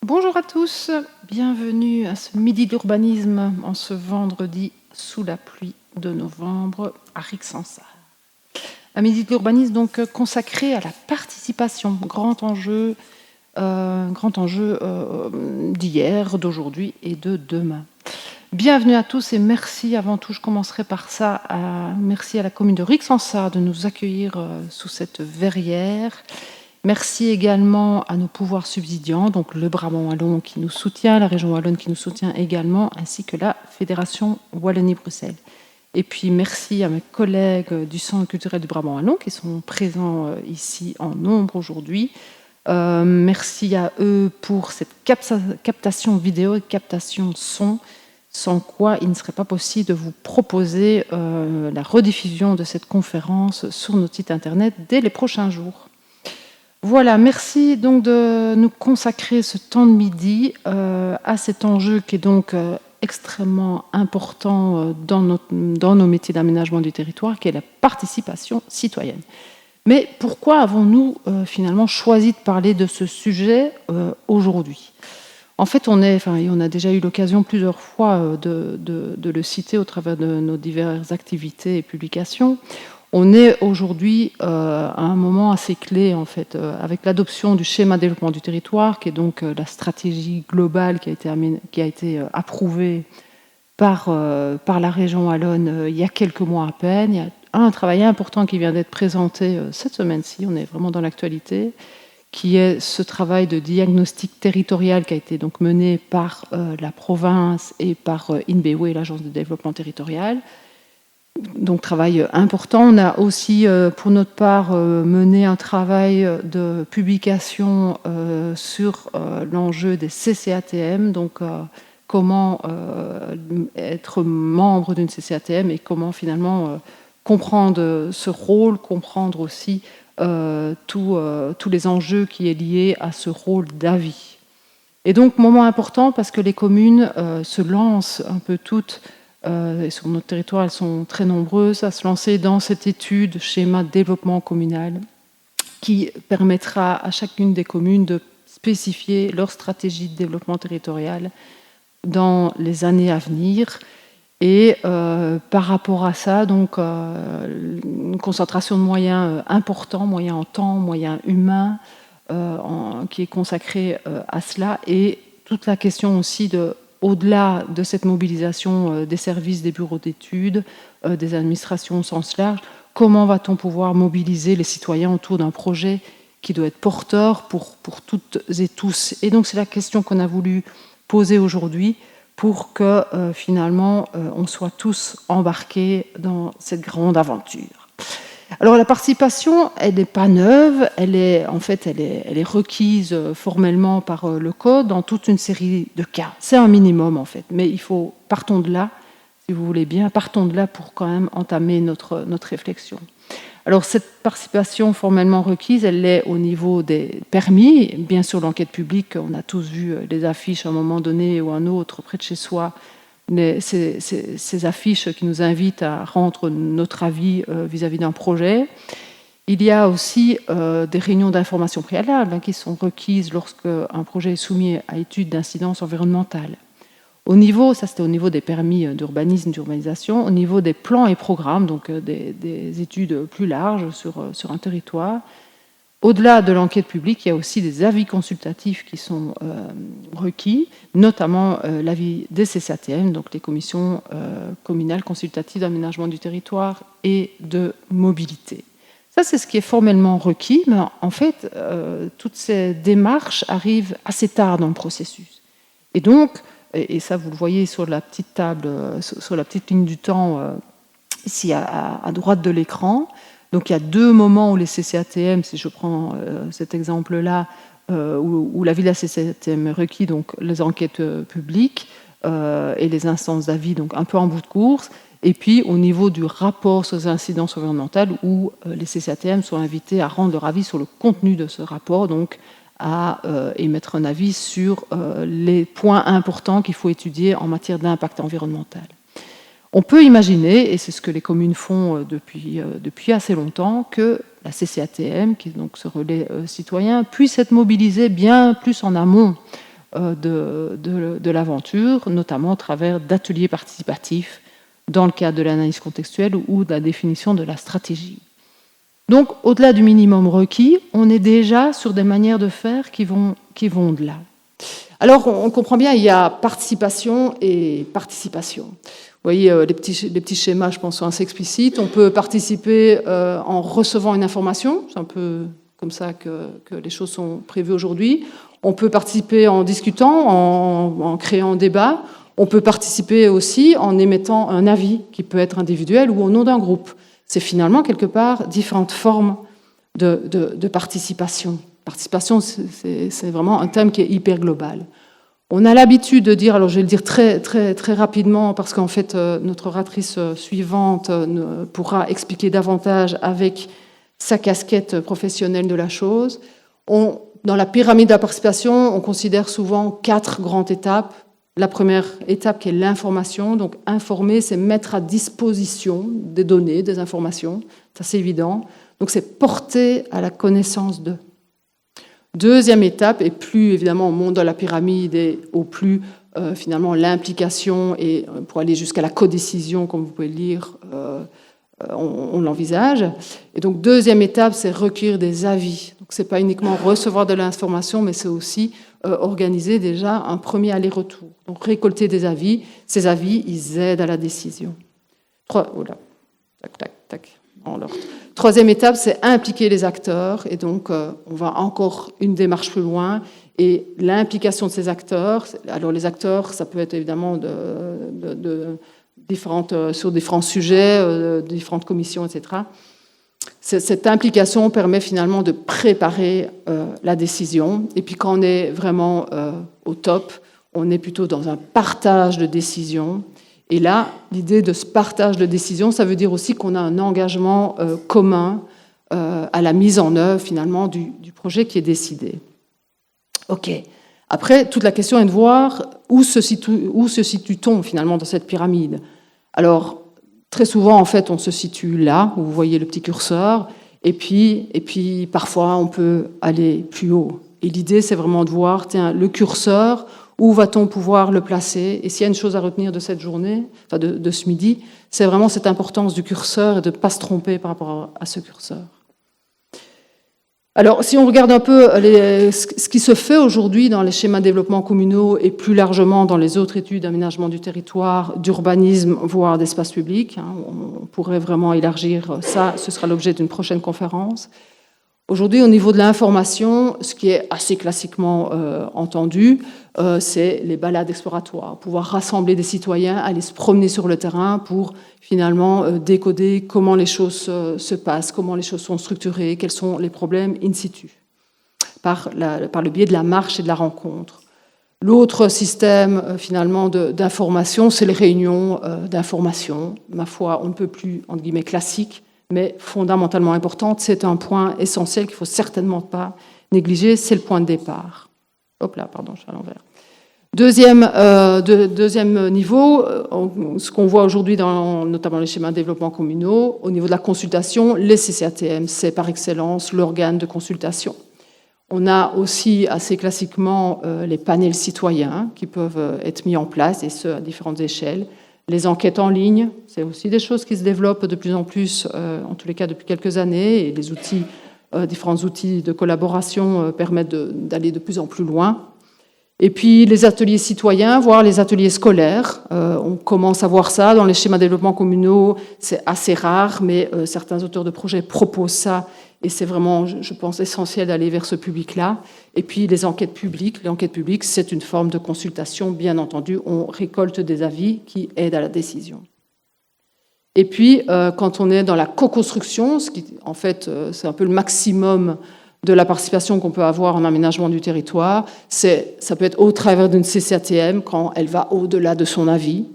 Bonjour à tous, bienvenue à ce midi d'urbanisme en ce vendredi sous la pluie de novembre à Rixensart. Un midi d'urbanisme donc consacré à la participation, grand enjeu d'hier, d'aujourd'hui et de demain. Bienvenue à tous et merci, avant tout je commencerai par ça, merci à la commune de Rixensart de nous accueillir sous cette verrière. Merci également à nos pouvoirs subsidiants, donc le Brabant Wallon qui nous soutient, la région Wallonne qui nous soutient également, ainsi que la Fédération Wallonie-Bruxelles. Et puis merci à mes collègues du Centre culturel du Brabant Wallon qui sont présents ici en nombre aujourd'hui. Merci à eux pour cette captation vidéo et captation son, sans quoi il ne serait pas possible de vous proposer la rediffusion de cette conférence sur notre site internet dès les prochains jours. Voilà, merci donc de nous consacrer ce temps de midi à cet enjeu qui est donc extrêmement important dans nos métiers d'aménagement du territoire, qui est la participation citoyenne. Mais pourquoi avons-nous finalement choisi de parler de ce sujet aujourd'hui ? En fait, on a déjà eu l'occasion plusieurs fois de le citer au travers de nos diverses activités et publications. On est aujourd'hui à un moment assez clé, en fait, avec l'adoption du schéma de développement du territoire, qui est donc la stratégie globale qui a été approuvée par la région Wallonne il y a quelques mois à peine. Il y a un travail important qui vient d'être présenté cette semaine-ci, on est vraiment dans l'actualité, qui est ce travail de diagnostic territorial qui a été donc mené par la province et par INBEWE, l'agence de développement territorial. Donc travail important. On a aussi pour notre part mené un travail de publication sur l'enjeu des CCATM, donc comment être membre d'une CCATM et comment finalement comprendre ce rôle, comprendre aussi tous les enjeux qui est liés à ce rôle d'avis. Et donc moment important parce que les communes se lancent un peu toutes et sur notre territoire, elles sont très nombreuses à se lancer dans cette étude schéma de développement communal qui permettra à chacune des communes de spécifier leur stratégie de développement territorial dans les années à venir. Et par rapport à ça, donc une concentration de moyens importants, moyens en temps, moyens humains, qui est consacrée à cela, et toute la question aussi au-delà de cette mobilisation des services, des bureaux d'études, des administrations au sens large, comment va-t-on pouvoir mobiliser les citoyens autour d'un projet qui doit être porteur pour toutes et tous ? Et donc c'est la question qu'on a voulu poser aujourd'hui pour que finalement on soit tous embarqués dans cette grande aventure. Alors la participation, elle n'est pas neuve, elle est requise formellement par le Code dans toute une série de cas. C'est un minimum en fait, mais partons de là, si vous voulez bien, partons de là pour quand même entamer notre réflexion. Alors cette participation formellement requise, elle est au niveau des permis. Bien sûr, l'enquête publique, on a tous vu les affiches à un moment donné ou à un autre près de chez soi, ces affiches qui nous invitent à rendre notre avis vis-à-vis d'un projet. Il y a aussi des réunions d'information préalables qui sont requises lorsque un projet est soumis à étude d'incidence environnementale. Ça c'était au niveau des permis d'urbanisme, d'urbanisation, au niveau des plans et programmes, donc des études plus larges sur un territoire. Au-delà de l'enquête publique, il y a aussi des avis consultatifs qui sont requis, notamment l'avis des CCATM, donc les commissions communales consultatives d'aménagement du territoire et de mobilité. Ça, c'est ce qui est formellement requis, mais en fait, toutes ces démarches arrivent assez tard dans le processus. Et donc, et ça vous le voyez sur la petite table, sur la petite ligne du temps, ici à droite de l'écran. Donc il y a deux moments où les CCATM, si je prends cet exemple-là, où l'avis de la CCATM est requis, donc les enquêtes publiques et les instances d'avis, donc un peu en bout de course, et puis au niveau du rapport sur les incidences environnementales, où les CCATM sont invités à rendre leur avis sur le contenu de ce rapport, donc à émettre un avis sur les points importants qu'il faut étudier en matière d'impact environnemental. On peut imaginer, et c'est ce que les communes font depuis assez longtemps, que la CCATM, qui est donc ce relais citoyen, puisse être mobilisée bien plus en amont de l'aventure, notamment au travers d'ateliers participatifs dans le cadre de l'analyse contextuelle ou de la définition de la stratégie. Donc, au-delà du minimum requis, on est déjà sur des manières de faire qui vont de là. Alors, on comprend bien, il y a participation et participation. Vous voyez, les petits schémas, je pense, sont assez explicites. On peut participer en recevant une information, c'est un peu comme ça que les choses sont prévues aujourd'hui. On peut participer en discutant, en créant un débat. On peut participer aussi en émettant un avis qui peut être individuel ou au nom d'un groupe. C'est finalement, quelque part, différentes formes de participation. Participation, c'est vraiment un thème qui est hyper global. On a l'habitude de dire, alors je vais le dire très, très, très rapidement, parce qu'en fait, notre oratrice suivante pourra expliquer davantage avec sa casquette professionnelle de la chose. Dans la pyramide de la participation, on considère souvent 4 grandes étapes. La première étape qui est l'information. Donc informer, c'est mettre à disposition des données, des informations. C'est assez évident. Donc c'est porter à la connaissance d'eux. Deuxième étape, et plus évidemment on monte dans la pyramide et au plus finalement l'implication et pour aller jusqu'à la codécision, comme vous pouvez le lire, on l'envisage. Et donc deuxième étape, c'est recueillir des avis. Donc c'est pas uniquement recevoir de l'information, mais c'est aussi organiser déjà un premier aller-retour. Donc récolter des avis. Ces avis, ils aident à la décision. Troisième étape, c'est impliquer les acteurs. Et donc, on va encore une démarche plus loin. Et l'implication de ces acteurs, alors les acteurs, ça peut être évidemment sur différents sujets, différentes commissions, etc. Cette implication permet finalement de préparer la décision. Et puis quand on est vraiment au top, on est plutôt dans un partage de décisions. Et là, l'idée de ce partage de décisions, ça veut dire aussi qu'on a un engagement commun à la mise en œuvre finalement du projet qui est décidé. OK. Après, toute la question est de voir où se situe-t-on finalement dans cette pyramide. Alors, très souvent, en fait, on se situe là, où vous voyez le petit curseur, et puis parfois, on peut aller plus haut. Et l'idée, c'est vraiment de voir, tiens, le curseur, où va-t-on pouvoir le placer? Et s'il y a une chose à retenir de cette journée, enfin de ce midi, c'est vraiment cette importance du curseur et de ne pas se tromper par rapport à ce curseur. Alors, si on regarde un peu ce qui se fait aujourd'hui dans les schémas de développement communaux et plus largement dans les autres études d'aménagement du territoire, d'urbanisme, voire d'espace public, on pourrait vraiment élargir ça, ce sera l'objet d'une prochaine conférence. Aujourd'hui, au niveau de l'information, ce qui est assez classiquement entendu, c'est les balades exploratoires, pouvoir rassembler des citoyens, aller se promener sur le terrain pour finalement décoder comment les choses se passent, comment les choses sont structurées, quels sont les problèmes in situ, par le biais de la marche et de la rencontre. L'autre système finalement d'information, c'est les réunions d'information. Ma foi, on ne peut plus, entre guillemets, classique, mais fondamentalement importante. C'est un point essentiel qu'il ne faut certainement pas négliger, c'est le point de départ. Hop là, pardon, je suis à l'envers. Deuxième niveau, ce qu'on voit aujourd'hui dans notamment les schémas de développement communaux, au niveau de la consultation, les CCATM, c'est par excellence l'organe de consultation. On a aussi assez classiquement les panels citoyens qui peuvent être mis en place, et ce à différentes échelles. Les enquêtes en ligne, c'est aussi des choses qui se développent de plus en plus, en tous les cas depuis quelques années, et les outils, différents outils de collaboration permettent d'aller de plus en plus loin. Et puis les ateliers citoyens, voire les ateliers scolaires, on commence à voir ça dans les schémas de développement communaux, c'est assez rare, mais certains auteurs de projets proposent ça, et c'est vraiment, je pense, essentiel d'aller vers ce public-là. Et puis les enquêtes publiques, c'est une forme de consultation, bien entendu, on récolte des avis qui aident à la décision. Et puis, quand on est dans la co-construction, ce qui, en fait, c'est un peu le maximum de la participation qu'on peut avoir en aménagement du territoire, ça peut être au travers d'une CCATM quand elle va au-delà de son avis.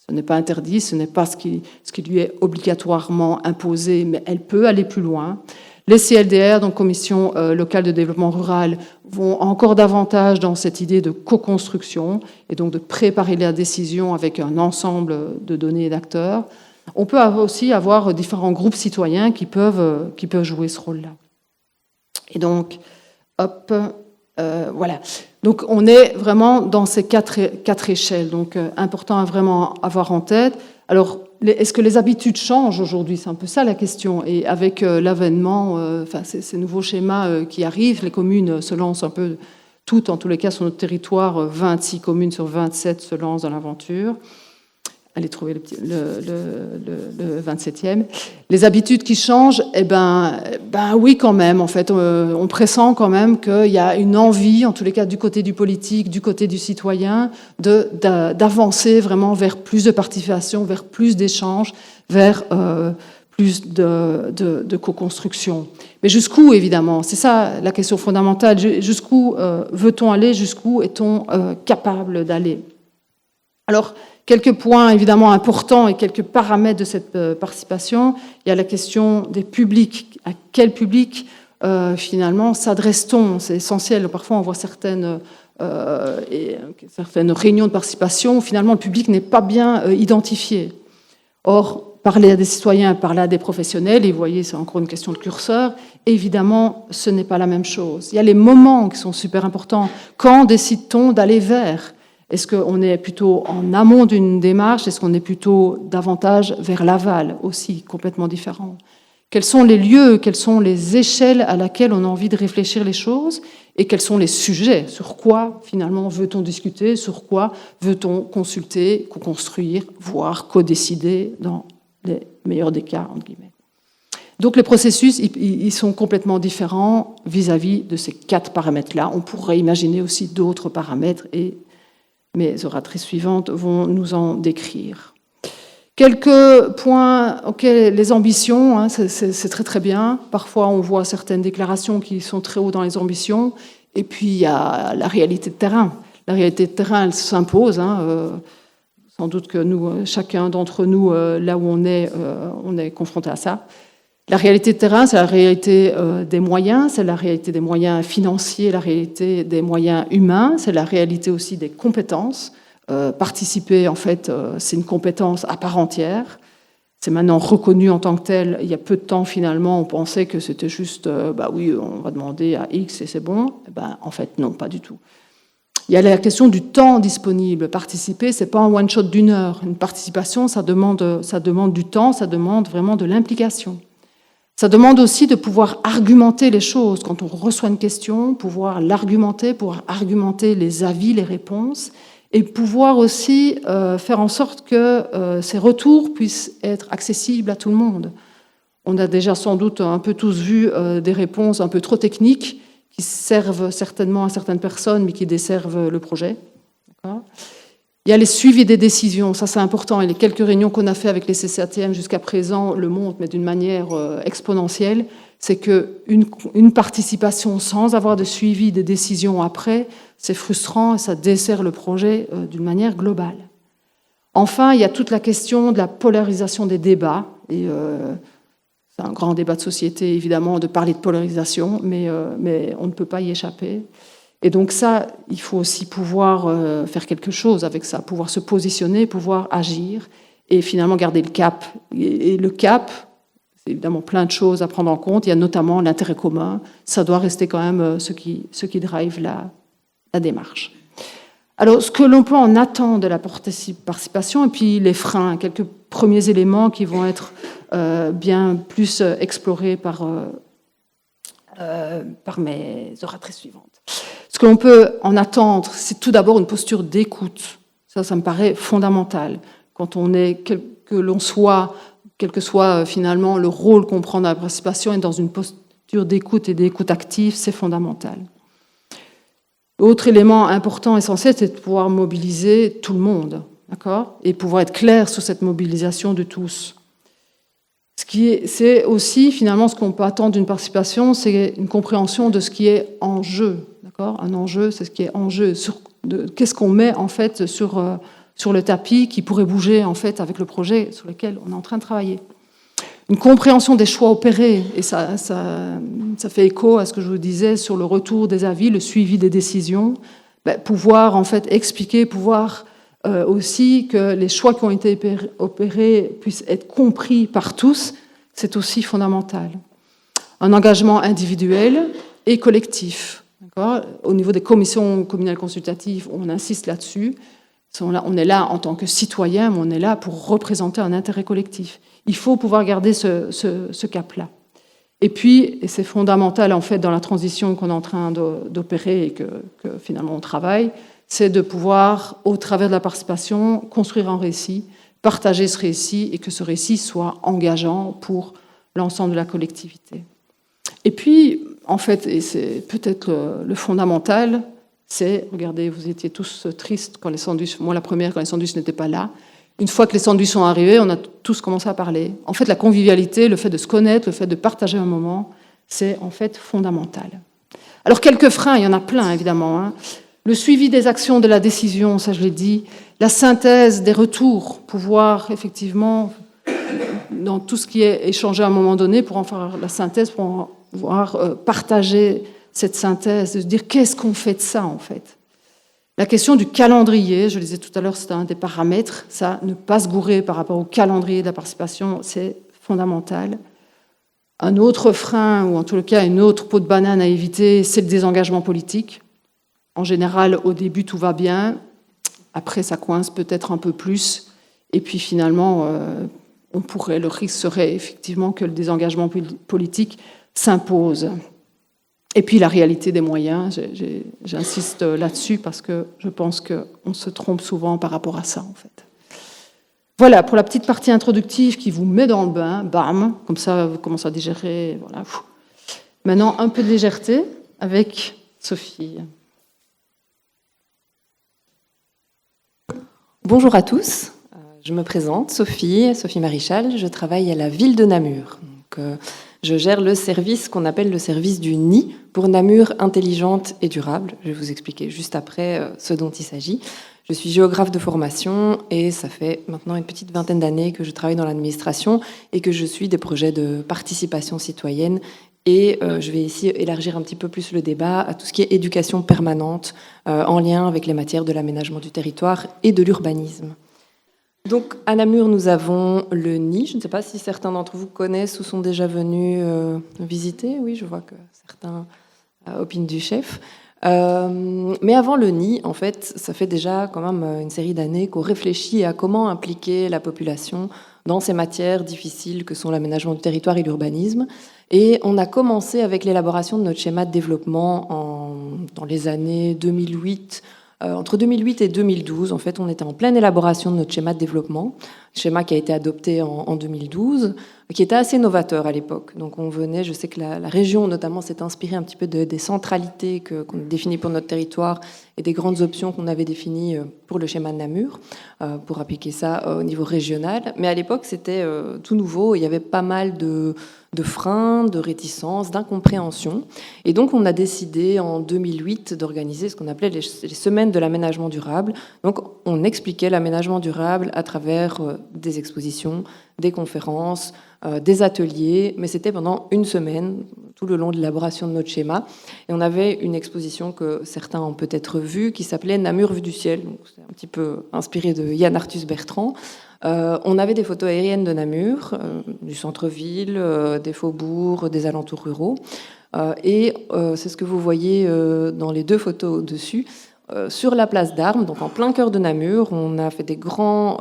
Ce n'est pas interdit, ce n'est pas ce qui lui est obligatoirement imposé, mais elle peut aller plus loin. Les CLDR, donc Commission locale de développement rural, vont encore davantage dans cette idée de co-construction et donc de préparer la décision avec un ensemble de données et d'acteurs. On peut aussi avoir différents groupes citoyens qui peuvent jouer ce rôle-là. Et donc, hop, voilà. Donc on est vraiment dans ces quatre échelles, donc important à vraiment avoir en tête. Alors, est-ce que les habitudes changent aujourd'hui? C'est un peu ça la question. Et avec l'avènement, ces nouveaux schémas qui arrivent, les communes se lancent un peu toutes, en tous les cas sur notre territoire, 26 communes sur 27 se lancent dans l'aventure. Allez trouver le 27e. Les habitudes qui changent, oui quand même. En fait, on pressent quand même qu'il y a une envie, en tous les cas du côté du politique, du côté du citoyen, d'avancer vraiment vers plus de participation, vers plus d'échanges, vers plus de co-construction. Mais jusqu'où, évidemment? C'est ça la question fondamentale. Jusqu'où veut-on aller? Jusqu'où est-on capable d'aller? Alors, quelques points évidemment importants et quelques paramètres de cette participation. Il y a la question des publics. À quel public, finalement, s'adresse-t-on? C'est essentiel. Parfois, on voit certaines réunions de participation où, finalement, le public n'est pas bien identifié. Or, parler à des citoyens, parler à des professionnels, et vous voyez, c'est encore une question de curseur, évidemment, ce n'est pas la même chose. Il y a les moments qui sont super importants. Quand décide-t-on d'aller vers? Est-ce qu'on est plutôt en amont d'une démarche? Est-ce qu'on est plutôt davantage vers l'aval, aussi complètement différent? Quels sont les lieux, quelles sont les échelles à laquelle on a envie de réfléchir les choses? Et quels sont les sujets? Sur quoi, finalement, veut-on discuter? Sur quoi veut-on consulter, co-construire, voire co-décider dans les meilleurs des cas, entre guillemets? Donc les processus, ils sont complètement différents vis-à-vis de ces 4 paramètres-là. On pourrait imaginer aussi d'autres paramètres et mes oratrices suivantes vont nous en décrire. Quelques points, les ambitions, hein, c'est très très bien. Parfois, on voit certaines déclarations qui sont très haut dans les ambitions. Et puis, il y a la réalité de terrain. La réalité de terrain, elle s'impose. Sans doute que nous, chacun d'entre nous, là où on est confronté à ça. La réalité de terrain, c'est la réalité des moyens, c'est la réalité des moyens financiers, la réalité des moyens humains, c'est la réalité aussi des compétences. Participer, en fait, c'est une compétence à part entière. C'est maintenant reconnu en tant que tel. Il y a peu de temps, finalement, on pensait que c'était juste, oui, on va demander à X et c'est bon. En fait, non, pas du tout. Il y a la question du temps disponible. Participer, c'est pas un one-shot d'1 heure. Une participation, ça demande du temps, ça demande vraiment de l'implication. Ça demande aussi de pouvoir argumenter les choses. Quand on reçoit une question, pouvoir l'argumenter, pouvoir argumenter les avis, les réponses, et pouvoir aussi faire en sorte que ces retours puissent être accessibles à tout le monde. On a déjà sans doute un peu tous vu des réponses un peu trop techniques qui servent certainement à certaines personnes, mais qui desservent le projet. D'accord ? Il y a les suivis des décisions, ça c'est important, et les quelques réunions qu'on a fait avec les CCATM jusqu'à présent le montrent, mais d'une manière exponentielle, c'est qu'une participation sans avoir de suivi des décisions après, c'est frustrant et ça dessert le projet d'une manière globale. Enfin, il y a toute la question de la polarisation des débats, et c'est un grand débat de société évidemment de parler de polarisation, mais on ne peut pas y échapper. Et donc ça, il faut aussi pouvoir faire quelque chose avec ça, pouvoir se positionner, pouvoir agir et finalement garder le cap. Et le cap, c'est évidemment plein de choses à prendre en compte. Il y a notamment l'intérêt commun. Ça doit rester quand même ce qui drive la démarche. Alors, ce que l'on peut en attendre de la participation, et puis les freins, quelques premiers éléments qui vont être bien plus explorés par mes oratrices suivantes. Ce que l'on peut en attendre, c'est tout d'abord une posture d'écoute. Ça me paraît fondamental. Quand on est, que l'on soit, quel que soit finalement le rôle qu'on prend dans la participation, et dans une posture d'écoute et d'écoute active, c'est fondamental. Autre élément important, essentiel, c'est de pouvoir mobiliser tout le monde, d'accord ? Et pouvoir être clair sur cette mobilisation de tous. C'est aussi, finalement, ce qu'on peut attendre d'une participation, c'est une compréhension de ce qui est en jeu. D'accord ? Un enjeu, c'est ce qui est en jeu. Qu'est-ce qu'on met, en fait, sur le tapis qui pourrait bouger, en fait, avec le projet sur lequel on est en train de travailler. Une compréhension des choix opérés, et ça fait écho à ce que je vous disais sur le retour des avis, le suivi des décisions. Pouvoir, en fait, expliquer, pouvoir aussi que les choix qui ont été opérés puissent être compris par tous, c'est aussi fondamental. Un engagement individuel et collectif. Au niveau des commissions communales consultatives, on insiste là-dessus. On est là en tant que citoyen, mais on est là pour représenter un intérêt collectif. Il faut pouvoir garder ce cap-là. Et puis, et c'est fondamental en fait dans la transition qu'on est en train d'opérer et que finalement on travaille, c'est de pouvoir, au travers de la participation, construire un récit, partager ce récit et que ce récit soit engageant pour l'ensemble de la collectivité. Et puis, en fait, et c'est peut-être le fondamental, c'est, regardez, vous étiez tous tristes quand les sandwichs, moi la première, quand les sandwichs n'étaient pas là. Une fois que les sandwichs sont arrivés, on a tous commencé à parler. En fait, la convivialité, le fait de se connaître, le fait de partager un moment, c'est en fait fondamental. Alors, quelques freins, il y en a plein, évidemment. Le suivi des actions de la décision, ça je l'ai dit. La synthèse des retours, pouvoir effectivement, dans tout ce qui est échangé à un moment donné, pour en faire la synthèse, pour pouvoir partager cette synthèse, de se dire qu'est-ce qu'on fait de ça, en fait. La question du calendrier, je le disais tout à l'heure, c'est un des paramètres. Ça, ne pas se gourer par rapport au calendrier de la participation, c'est fondamental. Un autre frein, ou en tout cas une autre peau de banane à éviter, c'est le désengagement politique. En général, au début, tout va bien. Après, ça coince peut-être un peu plus. Et puis finalement, le risque serait effectivement que le désengagement politique s'impose. Et puis la réalité des moyens, j'insiste là-dessus parce que je pense qu'on se trompe souvent par rapport à ça, en fait. Voilà, pour la petite partie introductive qui vous met dans le bain, bam, comme ça vous commencez à digérer. Voilà. Maintenant, un peu de légèreté avec Sophie. Bonjour à tous, je me présente, Sophie Marichal, je travaille à la ville de Namur. Donc, je gère le service qu'on appelle le service du nid pour Namur intelligente et durable. Je vais vous expliquer juste après ce dont il s'agit. Je suis géographe de formation et ça fait maintenant une petite vingtaine d'années que je travaille dans l'administration et que je suis des projets de participation citoyenne. Et je vais ici élargir un petit peu plus le débat à tout ce qui est éducation permanente en lien avec les matières de l'aménagement du territoire et de l'urbanisme. Donc à Namur, nous avons le nid. Je ne sais pas si certains d'entre vous connaissent ou sont déjà venus visiter. Oui, je vois que certains opinent du chef. Mais avant le nid, en fait, ça fait déjà quand même une série d'années qu'on réfléchit à comment impliquer la population dans ces matières difficiles que sont l'aménagement du territoire et l'urbanisme. Et on a commencé avec l'élaboration de notre schéma de développement dans les années 2008. Entre 2008 et 2012, en fait, on était en pleine élaboration de notre schéma de développement, schéma qui a été adopté en 2012, qui était assez novateur à l'époque. Donc on venait, je sais que la région notamment s'est inspirée un petit peu des centralités qu'on définit pour notre territoire et des grandes options qu'on avait définies pour le schéma de Namur, pour appliquer ça au niveau régional. Mais à l'époque, c'était tout nouveau, il y avait pas mal de freins, de réticences, d'incompréhension. Et donc, on a décidé en 2008 d'organiser ce qu'on appelait les semaines de l'aménagement durable. Donc, on expliquait l'aménagement durable à travers des expositions, des conférences, des ateliers, mais c'était pendant une semaine, tout le long de l'élaboration de notre schéma. Et on avait une exposition que certains ont peut-être vue, qui s'appelait Namur vue du ciel. Donc, c'est un petit peu inspiré de Yann Arthus Bertrand. On avait des photos aériennes de Namur, du centre-ville, des faubourgs, des alentours ruraux. Et c'est ce que vous voyez dans les deux photos au-dessus. Sur la place d'Armes, donc en plein cœur de Namur, on a fait des grands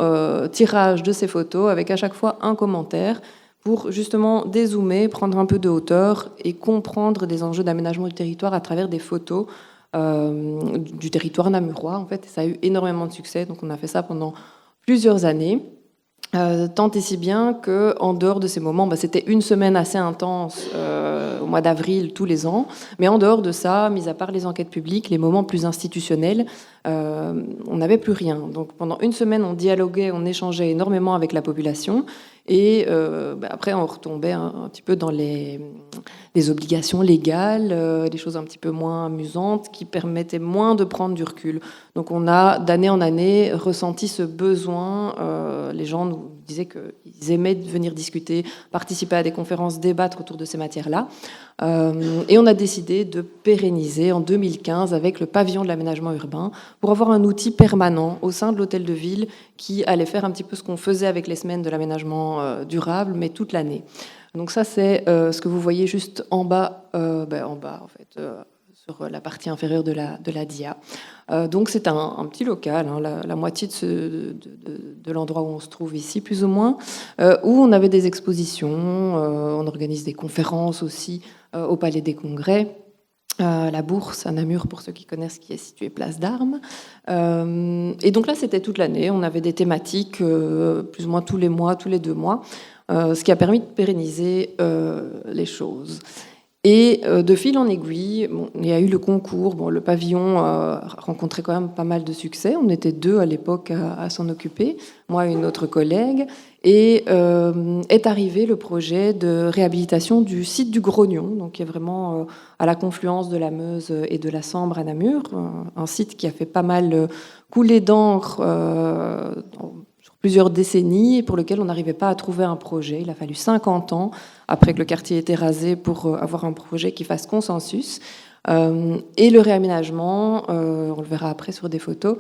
tirages de ces photos avec à chaque fois un commentaire pour justement dézoomer, prendre un peu de hauteur et comprendre des enjeux d'aménagement du territoire à travers des photos du territoire namurois. En fait, ça a eu énormément de succès, donc on a fait ça pendant plusieurs années, tant et si bien qu'en dehors de ces moments, c'était une semaine assez intense au mois d'avril tous les ans, mais en dehors de ça, mis à part les enquêtes publiques, les moments plus institutionnels, on n'avait plus rien. Donc pendant une semaine, on dialoguait, on échangeait énormément avec la population, et après on retombait un petit peu dans les obligations légales, des choses un petit peu moins amusantes qui permettaient moins de prendre du recul. Donc on a d'année en année ressenti ce besoin. Les gens nous disaient qu'ils aimaient venir discuter, participer à des conférences, débattre autour de ces matières-là. Et on a décidé de pérenniser en 2015 avec le pavillon de l'aménagement urbain pour avoir un outil permanent au sein de l'hôtel de ville qui allait faire un petit peu ce qu'on faisait avec les semaines de l'aménagement durable, mais toute l'année. Donc ça, c'est ce que vous voyez juste en bas, en fait, sur la partie inférieure de la dia. Donc c'est un petit local, hein, la moitié de l'endroit où on se trouve ici, plus ou moins, où on avait des expositions, on organise des conférences aussi au Palais des Congrès, la Bourse à Namur, pour ceux qui connaissent, qui est située place d'Armes. Et donc là, c'était toute l'année, on avait des thématiques plus ou moins tous les mois, tous les 2 mois, ce qui a permis de pérenniser les choses. Et de fil en aiguille, il y a eu le concours. Le pavillon rencontrait quand même pas mal de succès. On était 2 à l'époque à s'en occuper, moi et une autre collègue. Et est arrivé le projet de réhabilitation du site du Grognon, donc qui est vraiment à la confluence de la Meuse et de la Sambre à Namur, un site qui a fait pas mal couler d'encre sur plusieurs décennies et pour lequel on n'arrivait pas à trouver un projet. Il a fallu 50 ans après que le quartier ait été rasé pour avoir un projet qui fasse consensus. Et le réaménagement, on le verra après sur des photos,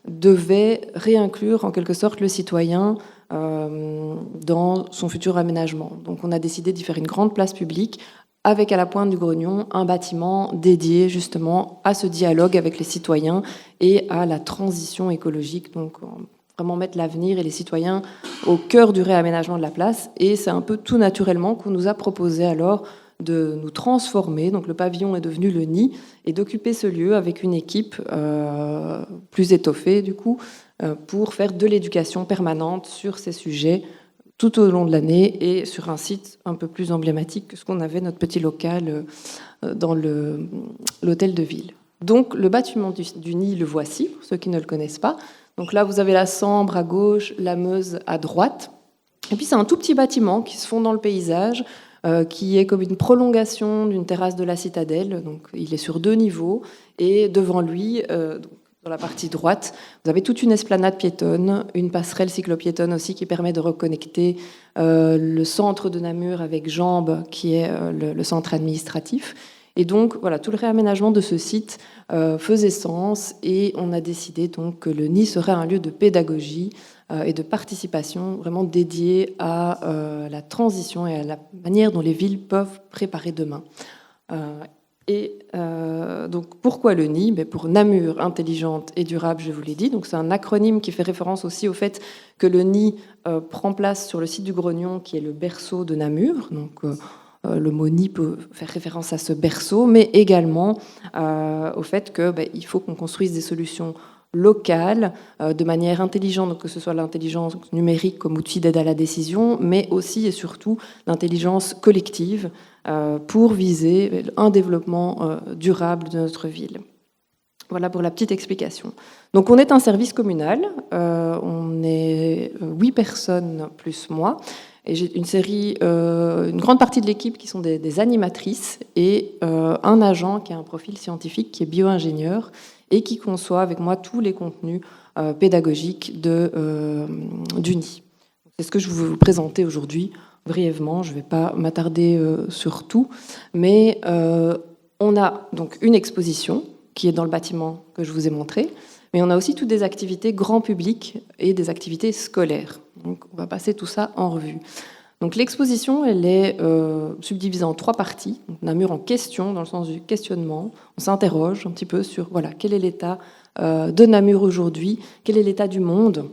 devait réinclure en quelque sorte le citoyen dans son futur aménagement. Donc on a décidé d'y faire une grande place publique avec à la pointe du Grognon un bâtiment dédié justement à ce dialogue avec les citoyens et à la transition écologique. Donc vraiment mettre l'avenir et les citoyens au cœur du réaménagement de la place. Et c'est un peu tout naturellement qu'on nous a proposé alors de nous transformer. Donc le pavillon est devenu le nid et d'occuper ce lieu avec une équipe plus étoffée du coup pour faire de l'éducation permanente sur ces sujets tout au long de l'année et sur un site un peu plus emblématique que ce qu'on avait, notre petit local dans l'hôtel de ville. Donc le bâtiment du nid, le voici, pour ceux qui ne le connaissent pas. Donc là, vous avez la Sambre à gauche, la Meuse à droite. Et puis c'est un tout petit bâtiment qui se fond dans le paysage, qui est comme une prolongation d'une terrasse de la citadelle. Donc il est sur 2 niveaux et devant lui, dans la partie droite, vous avez toute une esplanade piétonne, une passerelle cyclopiétonne aussi qui permet de reconnecter le centre de Namur avec Jambes, qui est le centre administratif. Et donc, voilà, tout le réaménagement de ce site faisait sens et on a décidé donc que le nid serait un lieu de pédagogie et de participation vraiment dédié à la transition et à la manière dont les villes peuvent préparer demain. Donc, pourquoi le nid ? Pour Namur intelligente et durable, je vous l'ai dit. Donc, c'est un acronyme qui fait référence aussi au fait que le nid prend place sur le site du Grognon, qui est le berceau de Namur. Donc, le mot nid peut faire référence à ce berceau, mais également au fait qu'il faut qu'on construise des solutions locales de manière intelligente, donc que ce soit l'intelligence numérique comme outil d'aide à la décision, mais aussi et surtout l'intelligence collective pour viser un développement durable de notre ville. Voilà pour la petite explication. Donc on est un service communal, on est 8 personnes plus moi, et j'ai une grande partie de l'équipe qui sont des animatrices et un agent qui a un profil scientifique qui est bio-ingénieur et qui conçoit avec moi tous les contenus pédagogiques du nid. C'est ce que je vais vous présenter aujourd'hui brièvement. Je ne vais pas m'attarder sur tout, mais on a donc une exposition qui est dans le bâtiment que je vous ai montré, mais on a aussi toutes des activités grand public et des activités scolaires. Donc on va passer tout ça en revue. Donc l'exposition, elle est subdivisée en 3 parties. Donc, Namur en question, dans le sens du questionnement. On s'interroge un petit peu sur quel est l'état de Namur aujourd'hui, quel est l'état du monde.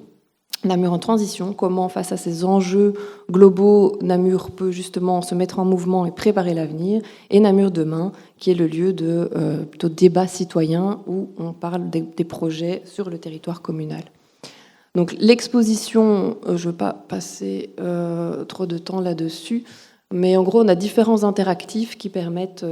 Namur en transition, comment face à ces enjeux globaux, Namur peut justement se mettre en mouvement et préparer l'avenir. Et Namur demain, qui est le lieu de plutôt débat citoyen où on parle des projets sur le territoire communal. Donc l'exposition, je ne veux pas passer trop de temps là-dessus, mais en gros, on a différents interactifs qui permettent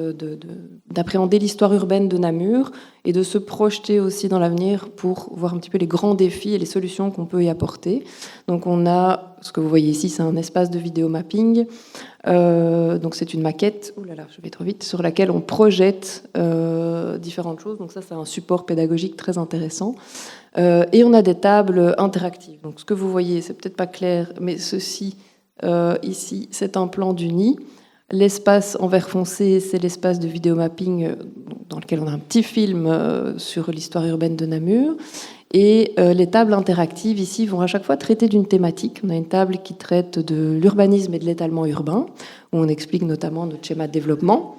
d'appréhender l'histoire urbaine de Namur et de se projeter aussi dans l'avenir pour voir un petit peu les grands défis et les solutions qu'on peut y apporter. Donc on a, ce que vous voyez ici, c'est un espace de vidéomapping. Donc c'est une maquette, je vais trop vite, sur laquelle on projette différentes choses. Donc ça, c'est un support pédagogique très intéressant. Et on a des tables interactives. Donc ce que vous voyez, c'est peut-être pas clair, mais ceci... ici, c'est un plan du nid. L'espace en vert foncé, c'est l'espace de vidéomapping dans lequel on a un petit film sur l'histoire urbaine de Namur. Et les tables interactives ici vont à chaque fois traiter d'une thématique. On a une table qui traite de l'urbanisme et de l'étalement urbain, où on explique notamment notre schéma de développement.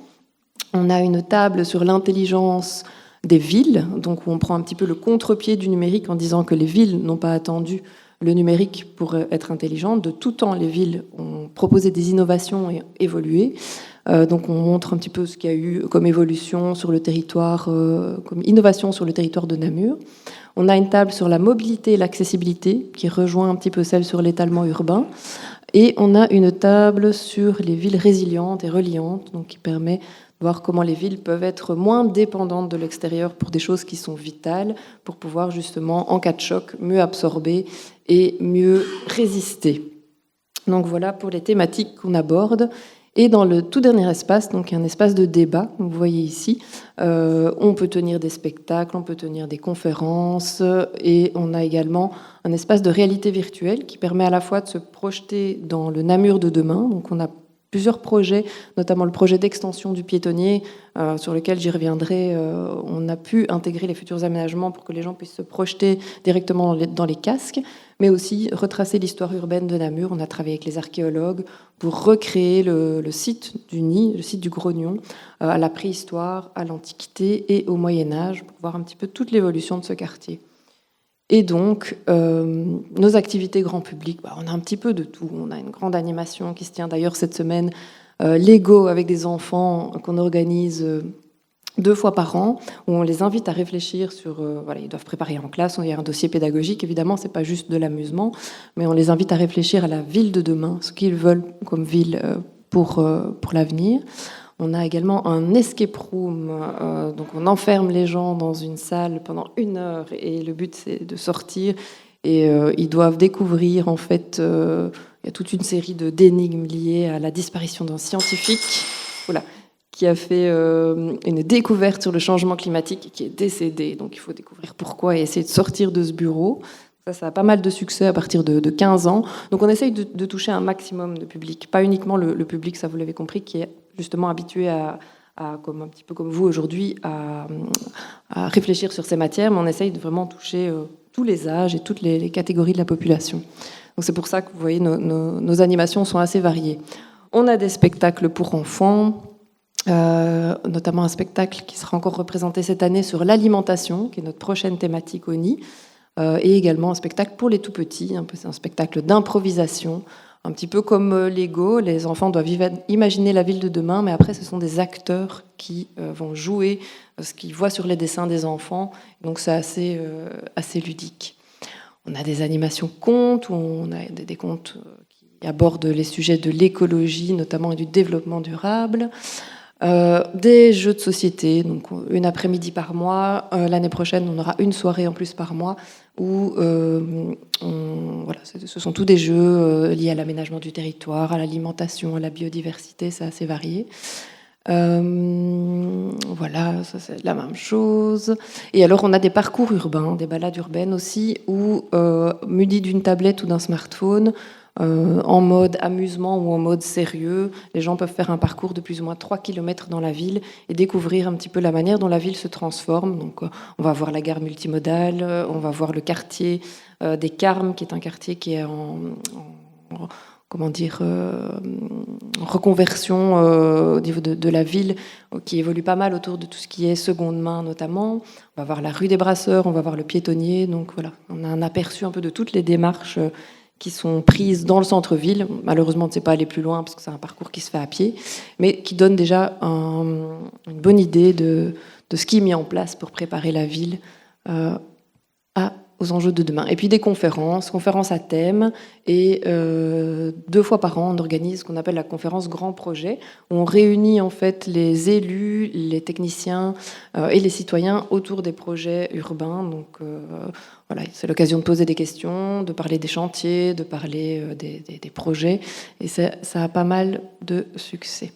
On a une table sur l'intelligence des villes, donc où on prend un petit peu le contre-pied du numérique en disant que les villes n'ont pas attendu le numérique pour être intelligentes. De tout temps, les villes ont proposé des innovations et évolué. Donc on montre un petit peu ce qu'il y a eu comme évolution sur le territoire, comme innovation sur le territoire de Namur. On a une table sur la mobilité et l'accessibilité qui rejoint un petit peu celle sur l'étalement urbain. Et on a une table sur les villes résilientes et reliantes, donc qui permet de voir comment les villes peuvent être moins dépendantes de l'extérieur pour des choses qui sont vitales, pour pouvoir justement, en cas de choc, mieux absorber et mieux résister. Donc voilà pour les thématiques qu'on aborde. Et dans le tout dernier espace, donc un espace de débat, vous voyez ici, on peut tenir des spectacles, on peut tenir des conférences, et on a également un espace de réalité virtuelle qui permet à la fois de se projeter dans le Namur de demain. Donc on a plusieurs projets, notamment le projet d'extension du piétonnier, sur lequel j'y reviendrai. On a pu intégrer les futurs aménagements pour que les gens puissent se projeter directement dans les casques, mais aussi retracer l'histoire urbaine de Namur. On a travaillé avec les archéologues pour recréer le site du Nid, le site du Grognon, à la préhistoire, à l'Antiquité et au Moyen-Âge, pour voir un petit peu toute l'évolution de ce quartier. Et donc, nos activités grand public, on a un petit peu de tout. On a une grande animation qui se tient d'ailleurs cette semaine, Lego avec des enfants qu'on organise 2 fois par an, où on les invite à réfléchir sur... ils doivent préparer en classe, il y a un dossier pédagogique, évidemment, c'est pas juste de l'amusement, mais on les invite à réfléchir à la ville de demain, ce qu'ils veulent comme ville pour l'avenir. On a également un escape room, donc on enferme les gens dans une salle pendant 1 heure et le but c'est de sortir et ils doivent découvrir en fait, il y a toute une série d'énigmes liées à la disparition d'un scientifique qui a fait une découverte sur le changement climatique et qui est décédé, donc il faut découvrir pourquoi et essayer de sortir de ce bureau. Ça a pas mal de succès à partir de 15 ans. Donc on essaye de toucher un maximum de public, pas uniquement le public, ça vous l'avez compris, qui est justement habitué comme un petit peu comme vous aujourd'hui, à réfléchir sur ces matières, mais on essaye de vraiment toucher tous les âges et toutes les catégories de la population. Donc c'est pour ça que vous voyez, nos animations sont assez variées. On a des spectacles pour enfants, notamment un spectacle qui sera encore représenté cette année sur l'alimentation, qui est notre prochaine thématique au Nid. Et également un spectacle pour les tout-petits, c'est un spectacle d'improvisation, un petit peu comme Lego. Les enfants doivent imaginer la ville de demain, mais après ce sont des acteurs qui vont jouer ce qu'ils voient sur les dessins des enfants, donc c'est assez ludique. On a des animations contes, où on a des contes qui abordent les sujets de l'écologie, notamment et du développement durable. Des jeux de société, donc une après-midi par mois. L'année prochaine, on aura une soirée en plus par mois où ce sont tous des jeux liés à l'aménagement du territoire, à l'alimentation, à la biodiversité, c'est assez varié. Ça c'est la même chose. Et alors on a des parcours urbains, des balades urbaines aussi, où munis d'une tablette ou d'un smartphone, en mode amusement ou en mode sérieux, les gens peuvent faire un parcours de plus ou moins 3 km dans la ville et découvrir un petit peu la manière dont la ville se transforme. Donc, on va voir la gare multimodale, on va voir le quartier des Carmes, qui est un quartier qui est en reconversion au niveau de la ville, qui évolue pas mal autour de tout ce qui est seconde main notamment. On va voir la rue des Brasseurs, on va voir le piétonnier. Donc voilà, on a un aperçu un peu de toutes les démarches qui sont prises dans le centre-ville. Malheureusement, on ne sait pas aller plus loin parce que c'est un parcours qui se fait à pied, mais qui donne déjà une bonne idée de ce qui est mis en place pour préparer la ville aux enjeux de demain. Et puis des conférences à thème. Et 2 fois par an, on organise ce qu'on appelle la conférence Grand Projet, où on réunit en fait les élus, les techniciens et les citoyens autour des projets urbains. Donc c'est l'occasion de poser des questions, de parler des chantiers, de parler des projets. Et ça a pas mal de succès.